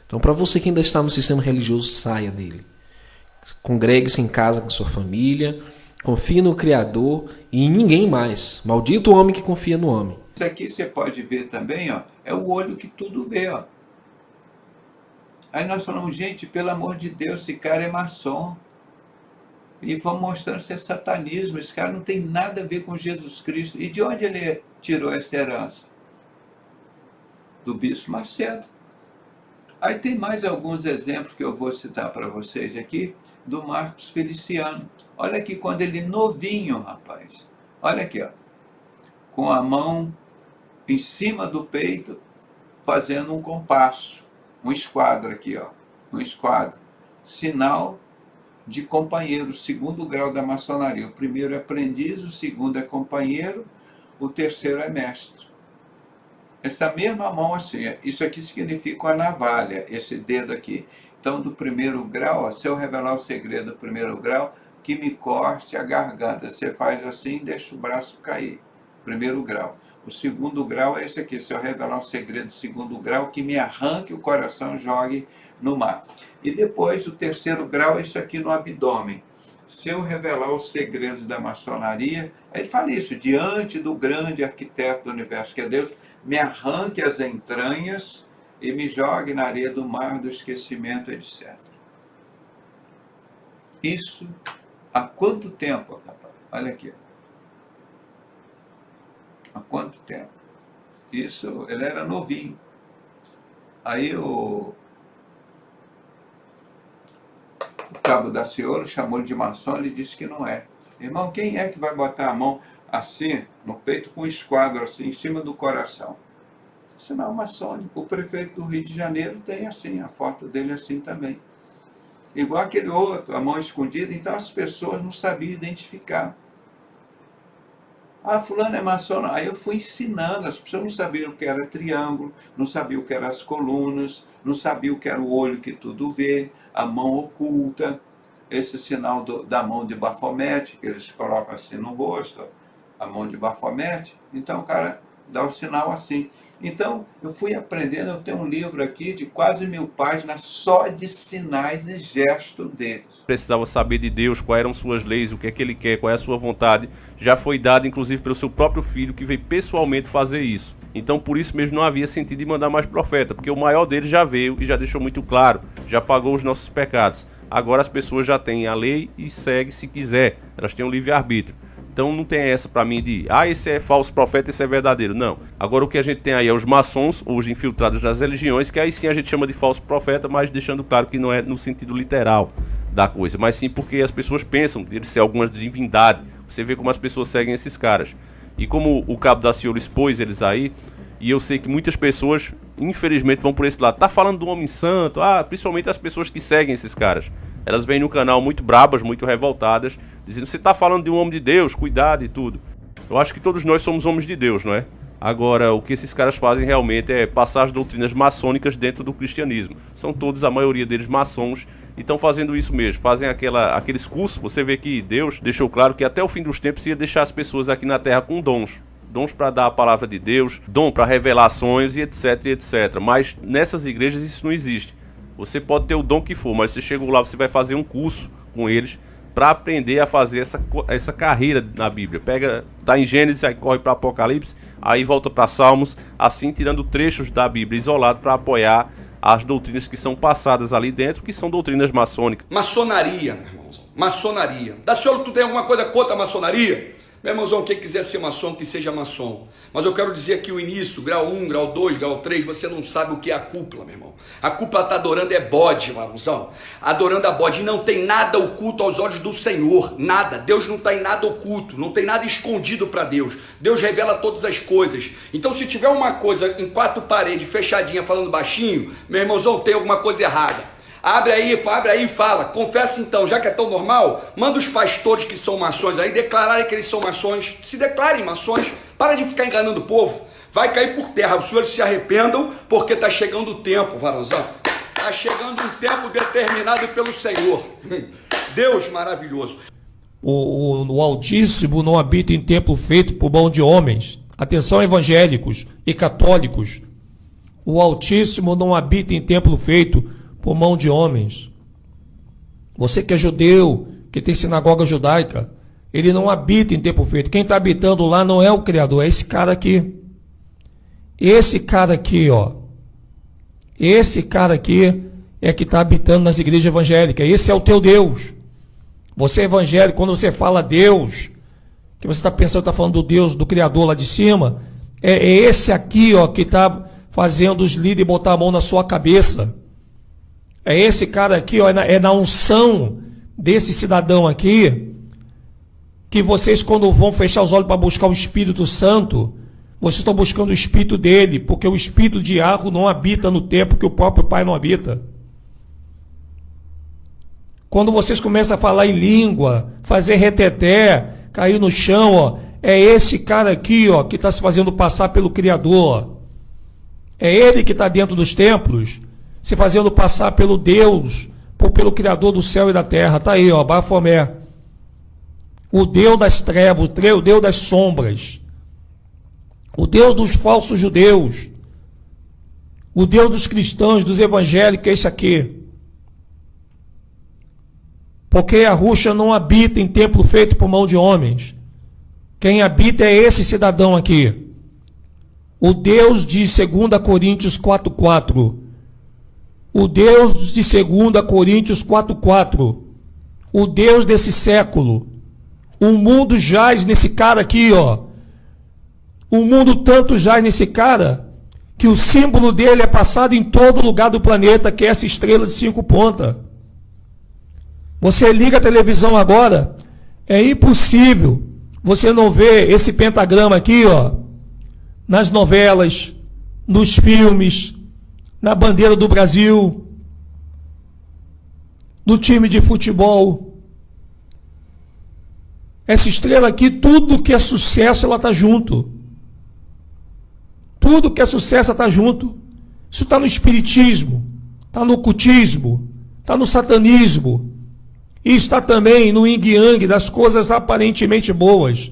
Então, para você que ainda está no sistema religioso, saia dele. Congregue-se em casa com sua família, confie no Criador e em ninguém mais. Maldito o homem que confia no homem. Isso aqui você pode ver também, ó, é o olho que tudo vê. Ó. Aí nós falamos, gente, pelo amor de Deus, esse cara é maçom. E vamos mostrando se é satanismo. Esse cara não tem nada a ver com Jesus Cristo. E de onde ele tirou essa herança? Do Bispo Macedo. Aí tem mais alguns exemplos que eu vou citar para vocês aqui, do Marcos Feliciano. Olha aqui, quando ele novinho, rapaz. Olha aqui, ó. Com a mão em cima do peito, fazendo um compasso. Um esquadro aqui, ó. Um esquadro. Sinal de companheiro, segundo grau da maçonaria. O primeiro é aprendiz, o segundo é companheiro, o terceiro é mestre. Essa mesma mão assim, isso aqui significa uma navalha, esse dedo aqui. Então, do primeiro grau, ó, se eu revelar o segredo do primeiro grau, que me corte a garganta. Você faz assim e deixa o braço cair. Primeiro grau. O segundo grau é esse aqui, se eu revelar o segredo do segundo grau, que me arranque o coração e jogue no mar. E depois, o terceiro grau é isso aqui no abdômen. Se eu revelar os segredos da maçonaria, ele fala isso, diante do grande arquiteto do universo, que é Deus, me arranque as entranhas e me jogue na areia do mar do esquecimento, etc. Isso há quanto tempo, rapaz? Olha aqui. Há quanto tempo? Isso, ele era novinho. Aí o Cabo Daciolo chamou ele de maçom, ele disse que não é. Irmão, quem é que vai botar a mão assim, no peito, com um esquadro assim, em cima do coração? Sinal maçônico. O prefeito do Rio de Janeiro tem assim, a foto dele assim também. Igual aquele outro, a mão escondida, então as pessoas não sabiam identificar. Ah, fulano é maçom. Aí eu fui ensinando, as pessoas não sabiam o que era triângulo, não sabiam o que eram as colunas, não sabiam o que era o olho que tudo vê, a mão oculta, esse sinal da mão de Bafomete, que eles colocam assim no rosto, a mão de Bafomete. Então o cara dá o sinal assim. Então eu fui aprendendo, eu tenho um livro aqui de quase 1000 páginas só de sinais e gestos deles. Precisava saber de Deus, quais eram suas leis, o que é que ele quer, qual é a sua vontade. Já foi dado inclusive pelo seu próprio filho, que veio pessoalmente fazer isso. Então por isso mesmo não havia sentido de mandar mais profeta, porque o maior dele já veio e já deixou muito claro, já pagou os nossos pecados. Agora as pessoas já têm a lei e seguem se quiser, elas têm um livre-arbítrio. Então não tem essa pra mim de, esse é falso profeta, esse é verdadeiro. Não. Agora o que a gente tem aí é os maçons, os infiltrados das religiões, que aí sim a gente chama de falso profeta, mas deixando claro que não é no sentido literal da coisa, mas sim porque as pessoas pensam eles ser alguma divindade. Você vê como as pessoas seguem esses caras. E como o Cabo da Ciolo expôs eles aí, e eu sei que muitas pessoas, infelizmente, vão por esse lado. Tá falando do homem santo, principalmente as pessoas que seguem esses caras. Elas vêm no canal muito brabas, muito revoltadas, dizendo, você tá falando de um homem de Deus, cuidado e tudo. Eu acho que todos nós somos homens de Deus, não é? Agora, o que esses caras fazem realmente é passar as doutrinas maçônicas dentro do cristianismo. São todos, a maioria deles, maçons, e estão fazendo isso mesmo. Fazem aqueles cursos. Você vê que Deus deixou claro que até o fim dos tempos ia deixar as pessoas aqui na Terra com dons. Dons para dar a palavra de Deus, dom para revelações e etc, etc. Mas nessas igrejas isso não existe. Você pode ter o dom que for, mas você chegou lá, você vai fazer um curso com eles para aprender a fazer essa carreira na Bíblia. Tá em Gênesis, aí corre para Apocalipse, aí volta para Salmos, assim tirando trechos da Bíblia isolado para apoiar as doutrinas que são passadas ali dentro, que são doutrinas maçônicas. Maçonaria, meu irmãozão, maçonaria. Daciolo, tu tem alguma coisa contra a maçonaria? Meu irmãozão, quem quiser ser maçom, que seja maçom. Mas eu quero dizer que o início, grau 1, grau 2, grau 3, você não sabe o que é a cúpula, meu irmão. A cúpula está adorando bode, meu irmãozão. Adorando a bode. E não tem nada oculto aos olhos do Senhor. Nada. Deus não está em nada oculto. Não tem nada escondido para Deus. Deus revela todas as coisas. Então, se tiver uma coisa em 4 paredes, fechadinha, falando baixinho, meu irmãozão, tem alguma coisa errada. Abre aí e fala. Confessa então, já que é tão normal, manda os pastores que são maçons aí declararem que eles são maçons. Se declarem maçons. Para de ficar enganando o povo. Vai cair por terra. Os senhores se arrependam, porque está chegando o tempo, varãozão. Está chegando um tempo determinado pelo Senhor. Deus maravilhoso. O Altíssimo não habita em templo feito por mão de homens. Atenção, evangélicos e católicos. O Altíssimo não habita em templo feito por mão de homens. Você que é judeu, que tem sinagoga judaica, ele não habita em templo feito. Quem está habitando lá não é o Criador, é esse cara aqui. Esse cara aqui, ó. Esse cara aqui é que está habitando nas igrejas evangélicas. Esse é o teu Deus. Você é evangélico, quando você fala Deus, que você está pensando que está falando do Deus, do Criador lá de cima, é esse aqui, ó, que está fazendo os líderes botar a mão na sua cabeça. É esse cara aqui, ó, é na unção desse cidadão aqui, que vocês, quando vão fechar os olhos para buscar o Espírito Santo, vocês estão buscando o Espírito dele, porque o Espírito de Yahweh não habita no templo que o próprio Pai não habita. Quando vocês começam a falar em língua, fazer reteté, cair no chão, ó, é esse cara aqui, ó, que está se fazendo passar pelo Criador. É ele que está dentro dos templos, se fazendo passar pelo Deus, ou pelo Criador do céu e da terra. Está aí, ó, Bafomé. O Deus das trevas, o Deus das sombras. O Deus dos falsos judeus. O Deus dos cristãos, dos evangélicos, é esse aqui. Porque Yahushua não habita em templo feito por mão de homens. Quem habita é esse cidadão aqui. O Deus de 2 Coríntios 4:4. O Deus de 2 Coríntios 4:4. O Deus desse século. O mundo jaz nesse cara aqui, ó. O mundo tanto jaz nesse cara, que o símbolo dele é passado em todo lugar do planeta, que é essa estrela de 5 pontas. Você liga a televisão agora, é impossível você não ver esse pentagrama aqui, ó, nas novelas, nos filmes, na bandeira do Brasil, no time de futebol. Essa estrela aqui, tudo que é sucesso, ela está junto. Tudo que é sucesso está junto. Isso está no espiritismo, está no ocultismo, está no satanismo. E está também no yin yang das coisas aparentemente boas.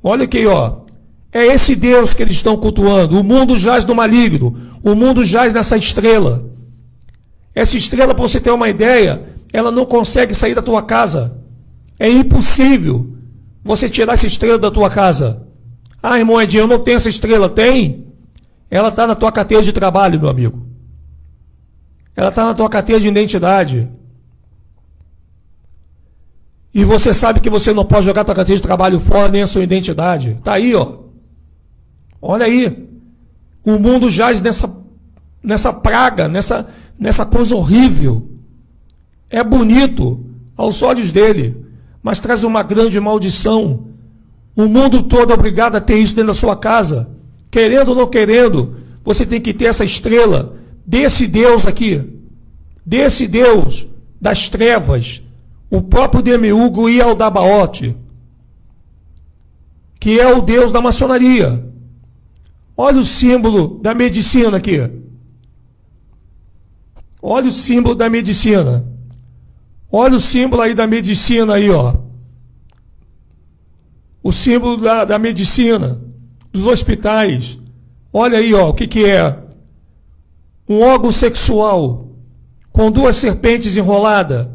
Olha aqui, ó. É esse Deus que eles estão cultuando. O mundo jaz no maligno. O mundo jaz nessa estrela. Essa estrela, para você ter uma ideia, ela não consegue sair da tua casa. É impossível você tirar essa estrela da tua casa. Ah, irmão Edinho, eu não tenho essa estrela. Tem? Ela está na tua carteira de trabalho, meu amigo. Ela está na tua carteira de identidade. E você sabe que você não pode jogar tua carteira de trabalho fora, nem a sua identidade. Tá aí, ó. Olha aí. O mundo jaz nessa praga, nessa coisa horrível. É bonito aos olhos dele, mas traz uma grande maldição. O mundo todo é obrigado a ter isso dentro da sua casa. Querendo ou não querendo, você tem que ter essa estrela desse Deus aqui. Desse Deus das trevas. O próprio Demiurgo Yaldabaoth, que é o Deus da maçonaria. Olha o símbolo da medicina aqui. Olha o símbolo da medicina. Olha o símbolo aí da medicina aí, ó. O símbolo da medicina, dos hospitais. Olha aí, ó, o que é? Um órgão sexual com 2 serpentes enroladas.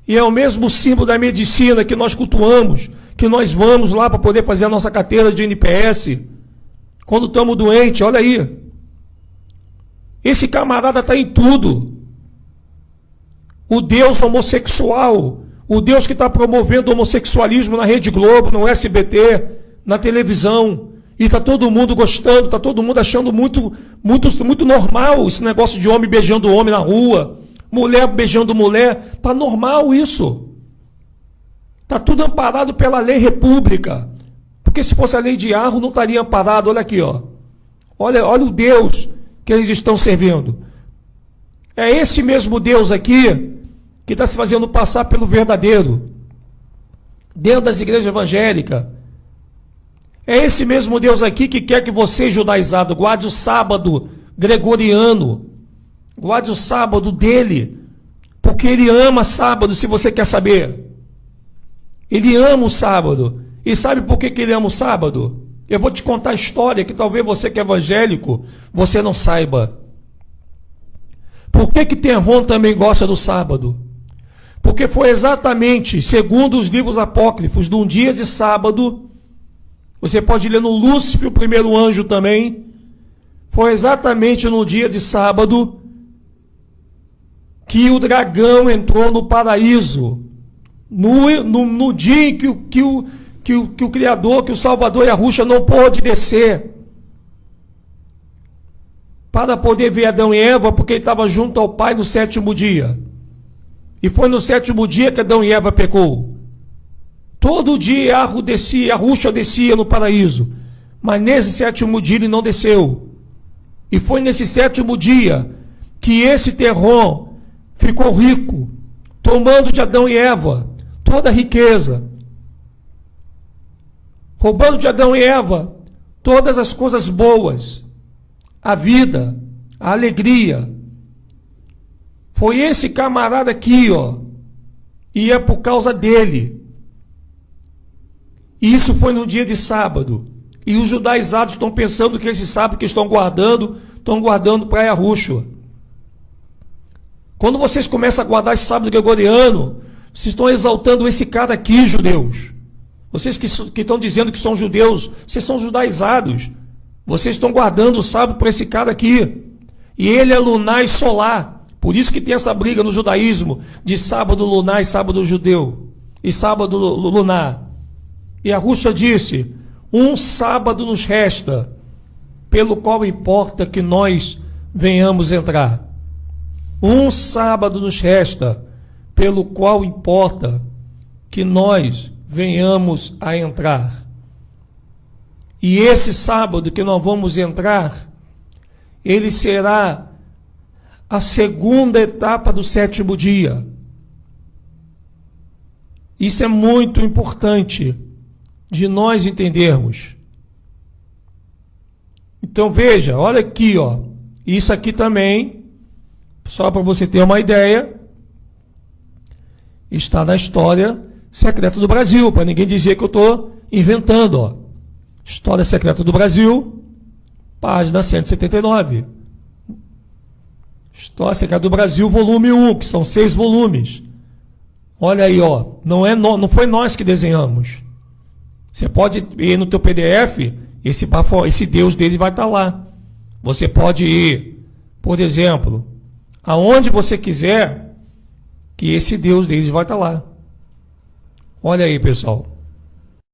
E é o mesmo símbolo da medicina que nós cultuamos, que nós vamos lá para poder fazer a nossa carteira de NPS. Quando estamos doentes, olha aí. Esse camarada está em tudo. O Deus homossexual, o Deus que está promovendo o homossexualismo na Rede Globo, no SBT, na televisão. E está todo mundo gostando, está todo mundo achando muito normal esse negócio de homem beijando homem na rua. Mulher beijando mulher, tá normal isso. Tá tudo amparado pela lei república. Porque se fosse a lei de Arro, não estaria amparado. Olha aqui, ó. Olha o Deus que eles estão servindo. É esse mesmo Deus aqui que está se fazendo passar pelo verdadeiro. Dentro das igrejas evangélicas. É esse mesmo Deus aqui que quer que você, judaizado, guarde o sábado gregoriano. Guarde o sábado dele, porque ele ama sábado, se você quer saber. Ele ama o sábado. E sabe por que ele ama o sábado? Eu vou te contar a história que talvez você que é evangélico, você não saiba. Por que Tenron também gosta do sábado? Porque foi exatamente, segundo os livros apócrifos, num dia de sábado, você pode ler no Lúcifer, o primeiro anjo também, foi exatamente no dia de sábado que o dragão entrou no paraíso, no dia em que o Criador, que o Salvador Yahushua não pôde descer, para poder ver Adão e Eva, porque ele estava junto ao Pai no 7º dia. E foi no 7º dia que Adão e Eva pecou. Todo dia Yahushua descia no paraíso, mas nesse 7º dia ele não desceu. E foi nesse 7º dia que esse Tenron ficou rico, tomando de Adão e Eva toda a riqueza, roubando de Adão e Eva todas as coisas boas, a vida, a alegria. Foi esse camarada aqui, ó, e é por causa dele. E isso foi no dia de sábado. E os judaizados estão pensando que esse sábado que estão guardando para Yahushua. Quando vocês começam a guardar esse sábado gregoriano, vocês estão exaltando esse cara aqui, judeus. Vocês que estão dizendo que são judeus, vocês são judaizados. Vocês estão guardando o sábado para esse cara aqui. E ele é lunar e solar. Por isso que tem essa briga no judaísmo de sábado lunar e sábado judeu. E sábado lunar. E a Rússia disse: um sábado nos resta, pelo qual importa que nós venhamos entrar. Um sábado nos resta, pelo qual importa que nós venhamos a entrar. E esse sábado que nós vamos entrar, ele será a segunda etapa do 7º dia. Isso é muito importante de nós entendermos. Então veja, olha aqui, ó. Isso aqui também, só para você ter uma ideia, está na História Secreta do Brasil, para ninguém dizer que eu estou inventando, ó. História Secreta do Brasil, página 179. História Secreta do Brasil, volume 1, que são 6 volumes. Olha aí, ó. Não foi nós que desenhamos. Você pode ir no teu PDF, esse Deus dele vai estar lá. Você pode ir, por exemplo, aonde você quiser, que esse Deus deles vai estar lá. Olha aí, pessoal.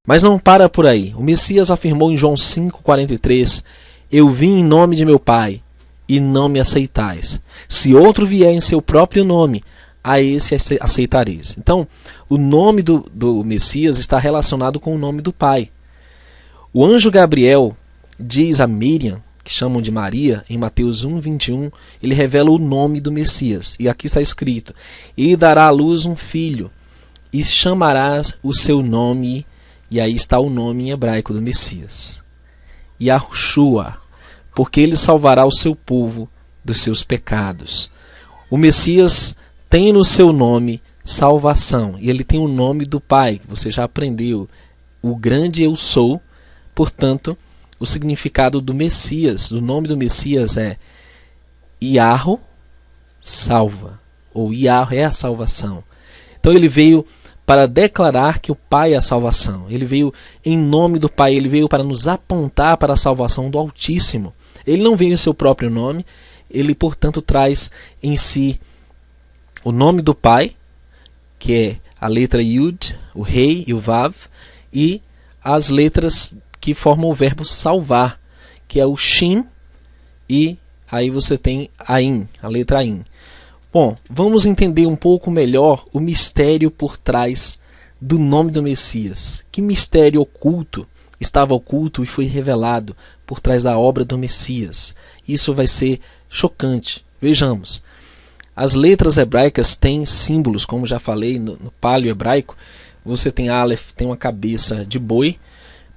Mas não para por aí. O Messias afirmou em João 5,43: eu vim em nome de meu Pai, e não me aceitais. Se outro vier em seu próprio nome, a esse aceitareis. Então, o nome do Messias está relacionado com o nome do Pai. O anjo Gabriel diz a Miriam, que chamam de Maria, em Mateus 1,21, ele revela o nome do Messias. E aqui está escrito: e dará à luz um filho, e chamarás o seu nome, e aí está o nome em hebraico do Messias, Yahushua, porque ele salvará o seu povo dos seus pecados. O Messias tem no seu nome salvação, e ele tem o nome do Pai, que você já aprendeu, o grande eu sou. Portanto, o significado do Messias, do nome do Messias é Yahweh salva, ou Yahweh é a salvação. Então ele veio para declarar que o Pai é a salvação. Ele veio em nome do Pai, ele veio para nos apontar para a salvação do Altíssimo. Ele não veio em seu próprio nome, ele, portanto, traz em si o nome do Pai, que é a letra Yud, o Rei e o Vav, e as letras que formam o verbo salvar, que é o Shin, e aí você tem Ain, a letra Ain. Bom, vamos entender um pouco melhor o mistério por trás do nome do Messias. Que mistério oculto estava oculto e foi revelado por trás da obra do Messias? Isso vai ser chocante. Vejamos. As letras hebraicas têm símbolos, como já falei no paleo hebraico. Você tem Aleph, tem uma cabeça de boi.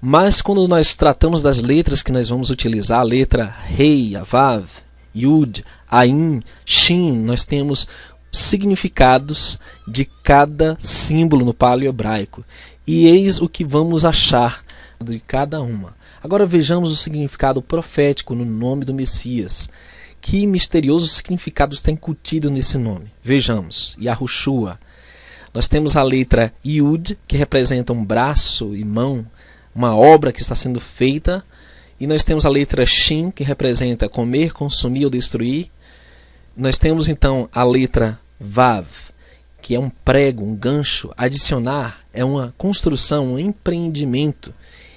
Mas quando nós tratamos das letras que nós vamos utilizar, a letra Rei, Vav, Yud, Ain, Shin, nós temos significados de cada símbolo no paleo hebraico. E eis o que vamos achar de cada uma. Agora vejamos o significado profético no nome do Messias. Que misterioso significado está incutido nesse nome? Vejamos, Yahushua. Nós temos a letra Yud, que representa um braço e mão, uma obra que está sendo feita. E nós temos a letra Shin, que representa comer, consumir ou destruir. Nós temos então a letra Vav, que é um prego, um gancho. Adicionar é uma construção, um empreendimento.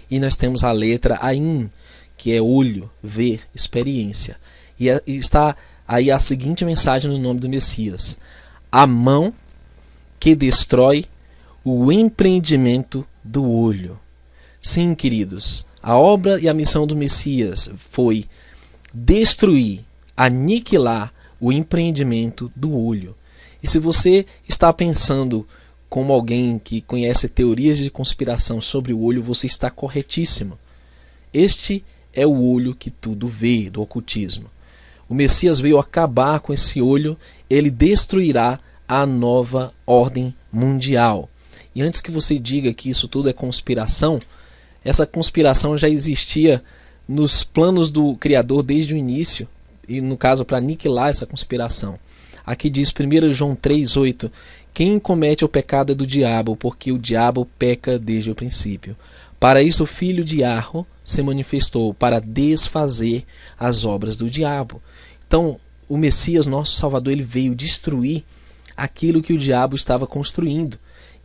E nós temos a letra Ain, que é olho, ver, experiência. E está aí a seguinte mensagem no nome do Messias: a mão que destrói o empreendimento do olho. Sim, queridos, a obra e a missão do Messias foi destruir, aniquilar o empreendimento do olho. E se você está pensando como alguém que conhece teorias de conspiração sobre o olho, você está corretíssimo. Este é o olho que tudo vê, do ocultismo. O Messias veio acabar com esse olho, ele destruirá a nova ordem mundial. E antes que você diga que isso tudo é conspiração, essa conspiração já existia nos planos do Criador desde o início, e no caso para aniquilar essa conspiração. Aqui diz 1 João 3,8: quem comete o pecado é do diabo, porque o diabo peca desde o princípio. Para isso o Filho de Yahweh se manifestou, para desfazer as obras do diabo. Então, o Messias, nosso Salvador, ele veio destruir aquilo que o diabo estava construindo,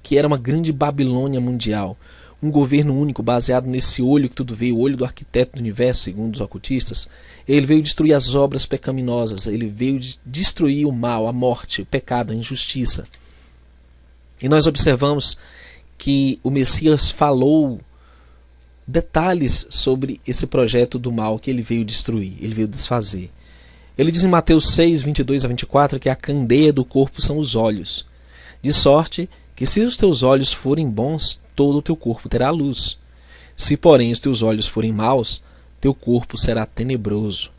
que era uma grande Babilônia mundial. Um governo único baseado nesse olho que tudo vê, o olho do arquiteto do universo, segundo os ocultistas. Ele veio destruir as obras pecaminosas, ele veio destruir o mal, a morte, o pecado, a injustiça. E nós observamos que o Messias falou detalhes sobre esse projeto do mal que ele veio destruir, ele veio desfazer. Ele diz em Mateus 6, 22 a 24 que a candeia do corpo são os olhos. De sorte que se os teus olhos forem bons, todo o teu corpo terá luz. Se, porém, os teus olhos forem maus, teu corpo será tenebroso.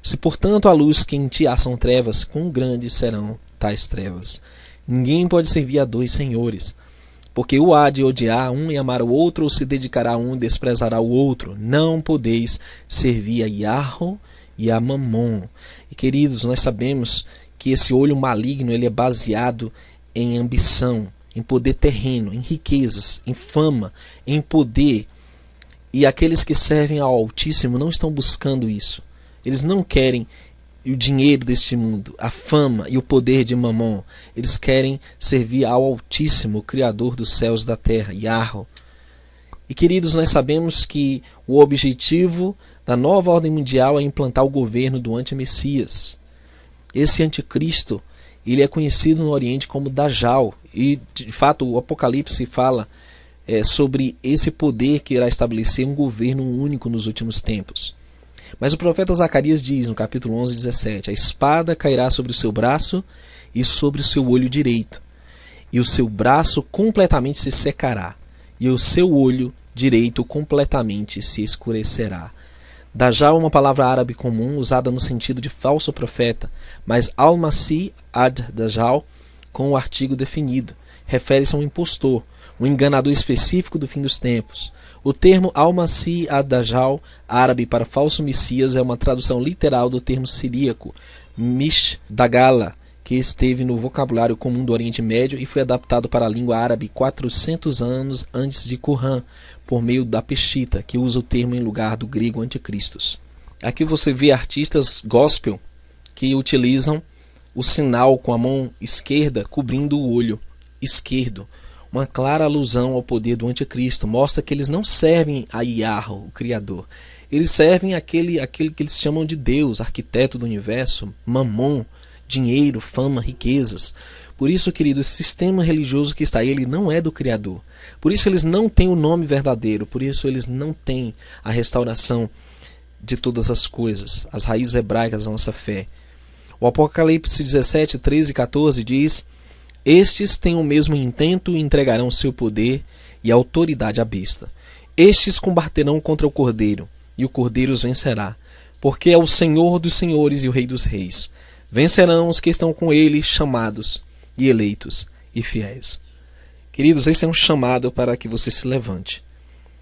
Se, portanto, a luz que em ti há são trevas, quão grandes serão tais trevas? Ninguém pode servir a dois senhores, porque o há de odiar um e amar o outro, ou se dedicará a um e desprezará o outro. Não podeis servir a Yahweh e a Mamon. E, queridos, nós sabemos que esse olho maligno ele é baseado em ambição, em poder terreno, em riquezas, em fama, em poder. E aqueles que servem ao Altíssimo não estão buscando isso. Eles não querem e o dinheiro deste mundo, a fama e o poder de Mamon. Eles querem servir ao Altíssimo, o Criador dos céus e da terra, Yahweh. E queridos, nós sabemos que o objetivo da nova ordem mundial é implantar o governo do anti-Messias. Esse anticristo, ele é conhecido no Oriente como Dajjal. E de fato o Apocalipse fala sobre esse poder que irá estabelecer um governo único nos últimos tempos. Mas o profeta Zacarias diz no capítulo 11, 17: a espada cairá sobre o seu braço e sobre o seu olho direito, e o seu braço completamente se secará, e o seu olho direito completamente se escurecerá. Dajjal é uma palavra árabe comum usada no sentido de falso profeta, mas al-Masih ad-Dajjal, com o artigo definido, refere-se a um impostor, um enganador específico do fim dos tempos. O termo al-Masih ad-Dajjal, árabe para falso messias, é uma tradução literal do termo siríaco Mishdagala, que esteve no vocabulário comum do Oriente Médio e foi adaptado para a língua árabe 400 anos antes de Qur'an, por meio da Peshita, que usa o termo em lugar do grego anticristos. Aqui você vê artistas gospel que utilizam o sinal com a mão esquerda cobrindo o olho esquerdo. Uma clara alusão ao poder do anticristo. Mostra que eles não servem a Yahweh, o Criador. Eles servem aquele que eles chamam de Deus, arquiteto do universo, Mamon, dinheiro, fama, riquezas. Por isso, querido, esse sistema religioso que está aí, ele não é do Criador. Por isso eles não têm o nome verdadeiro. Por isso eles não têm a restauração de todas as coisas, as raízes hebraicas da nossa fé. O Apocalipse 17, 13 e 14 diz: estes têm o mesmo intento e entregarão seu poder e autoridade à besta. Estes combaterão contra o Cordeiro, e o Cordeiro os vencerá, porque é o Senhor dos senhores e o Rei dos reis. Vencerão os que estão com ele, chamados e eleitos e fiéis. Queridos, esse é um chamado para que você se levante.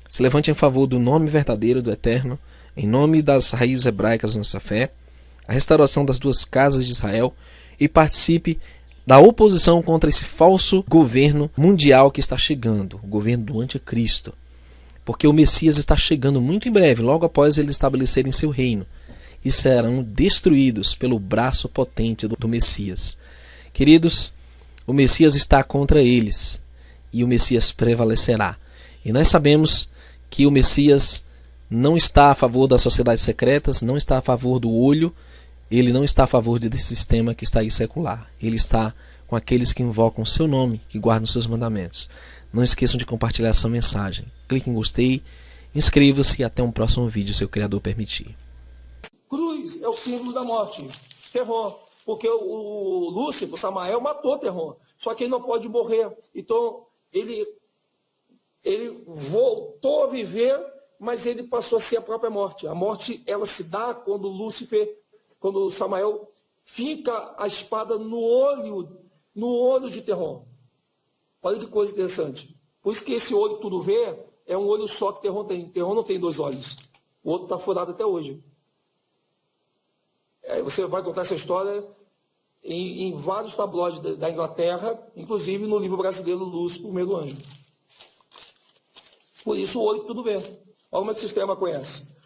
Se levante em favor do nome verdadeiro do Eterno, em nome das raízes hebraicas da nossa fé, a restauração das duas casas de Israel, e participe da oposição contra esse falso governo mundial que está chegando, o governo do anticristo. Porque o Messias está chegando muito em breve, logo após eles estabelecerem seu reino, e serão destruídos pelo braço potente do Messias. Queridos, o Messias está contra eles, e o Messias prevalecerá. E nós sabemos que o Messias não está a favor das sociedades secretas, não está a favor do olho, ele não está a favor desse sistema que está aí secular. Ele está com aqueles que invocam o seu nome, que guardam seus mandamentos. Não esqueçam de compartilhar essa mensagem. Clique em gostei, inscreva-se e até um próximo vídeo, se o Criador permitir. Cruz é o símbolo da morte, terror. Porque o Lúcifer, o Samael, matou terror. Só que ele não pode morrer. Então, ele voltou a viver, mas ele passou a ser a própria morte. A morte, ela se dá quando quando o Samael finca a espada no olho de Terron. Olha que coisa interessante. Por isso que esse olho que tudo vê é um olho só que Terron tem. Terron não tem dois olhos. O outro está furado até hoje. Você vai contar essa história em vários tabloides da Inglaterra, inclusive no livro brasileiro Lúcifer, o Primeiro Anjo. Por isso o olho que tudo vê. Olha como é que o sistema conhece.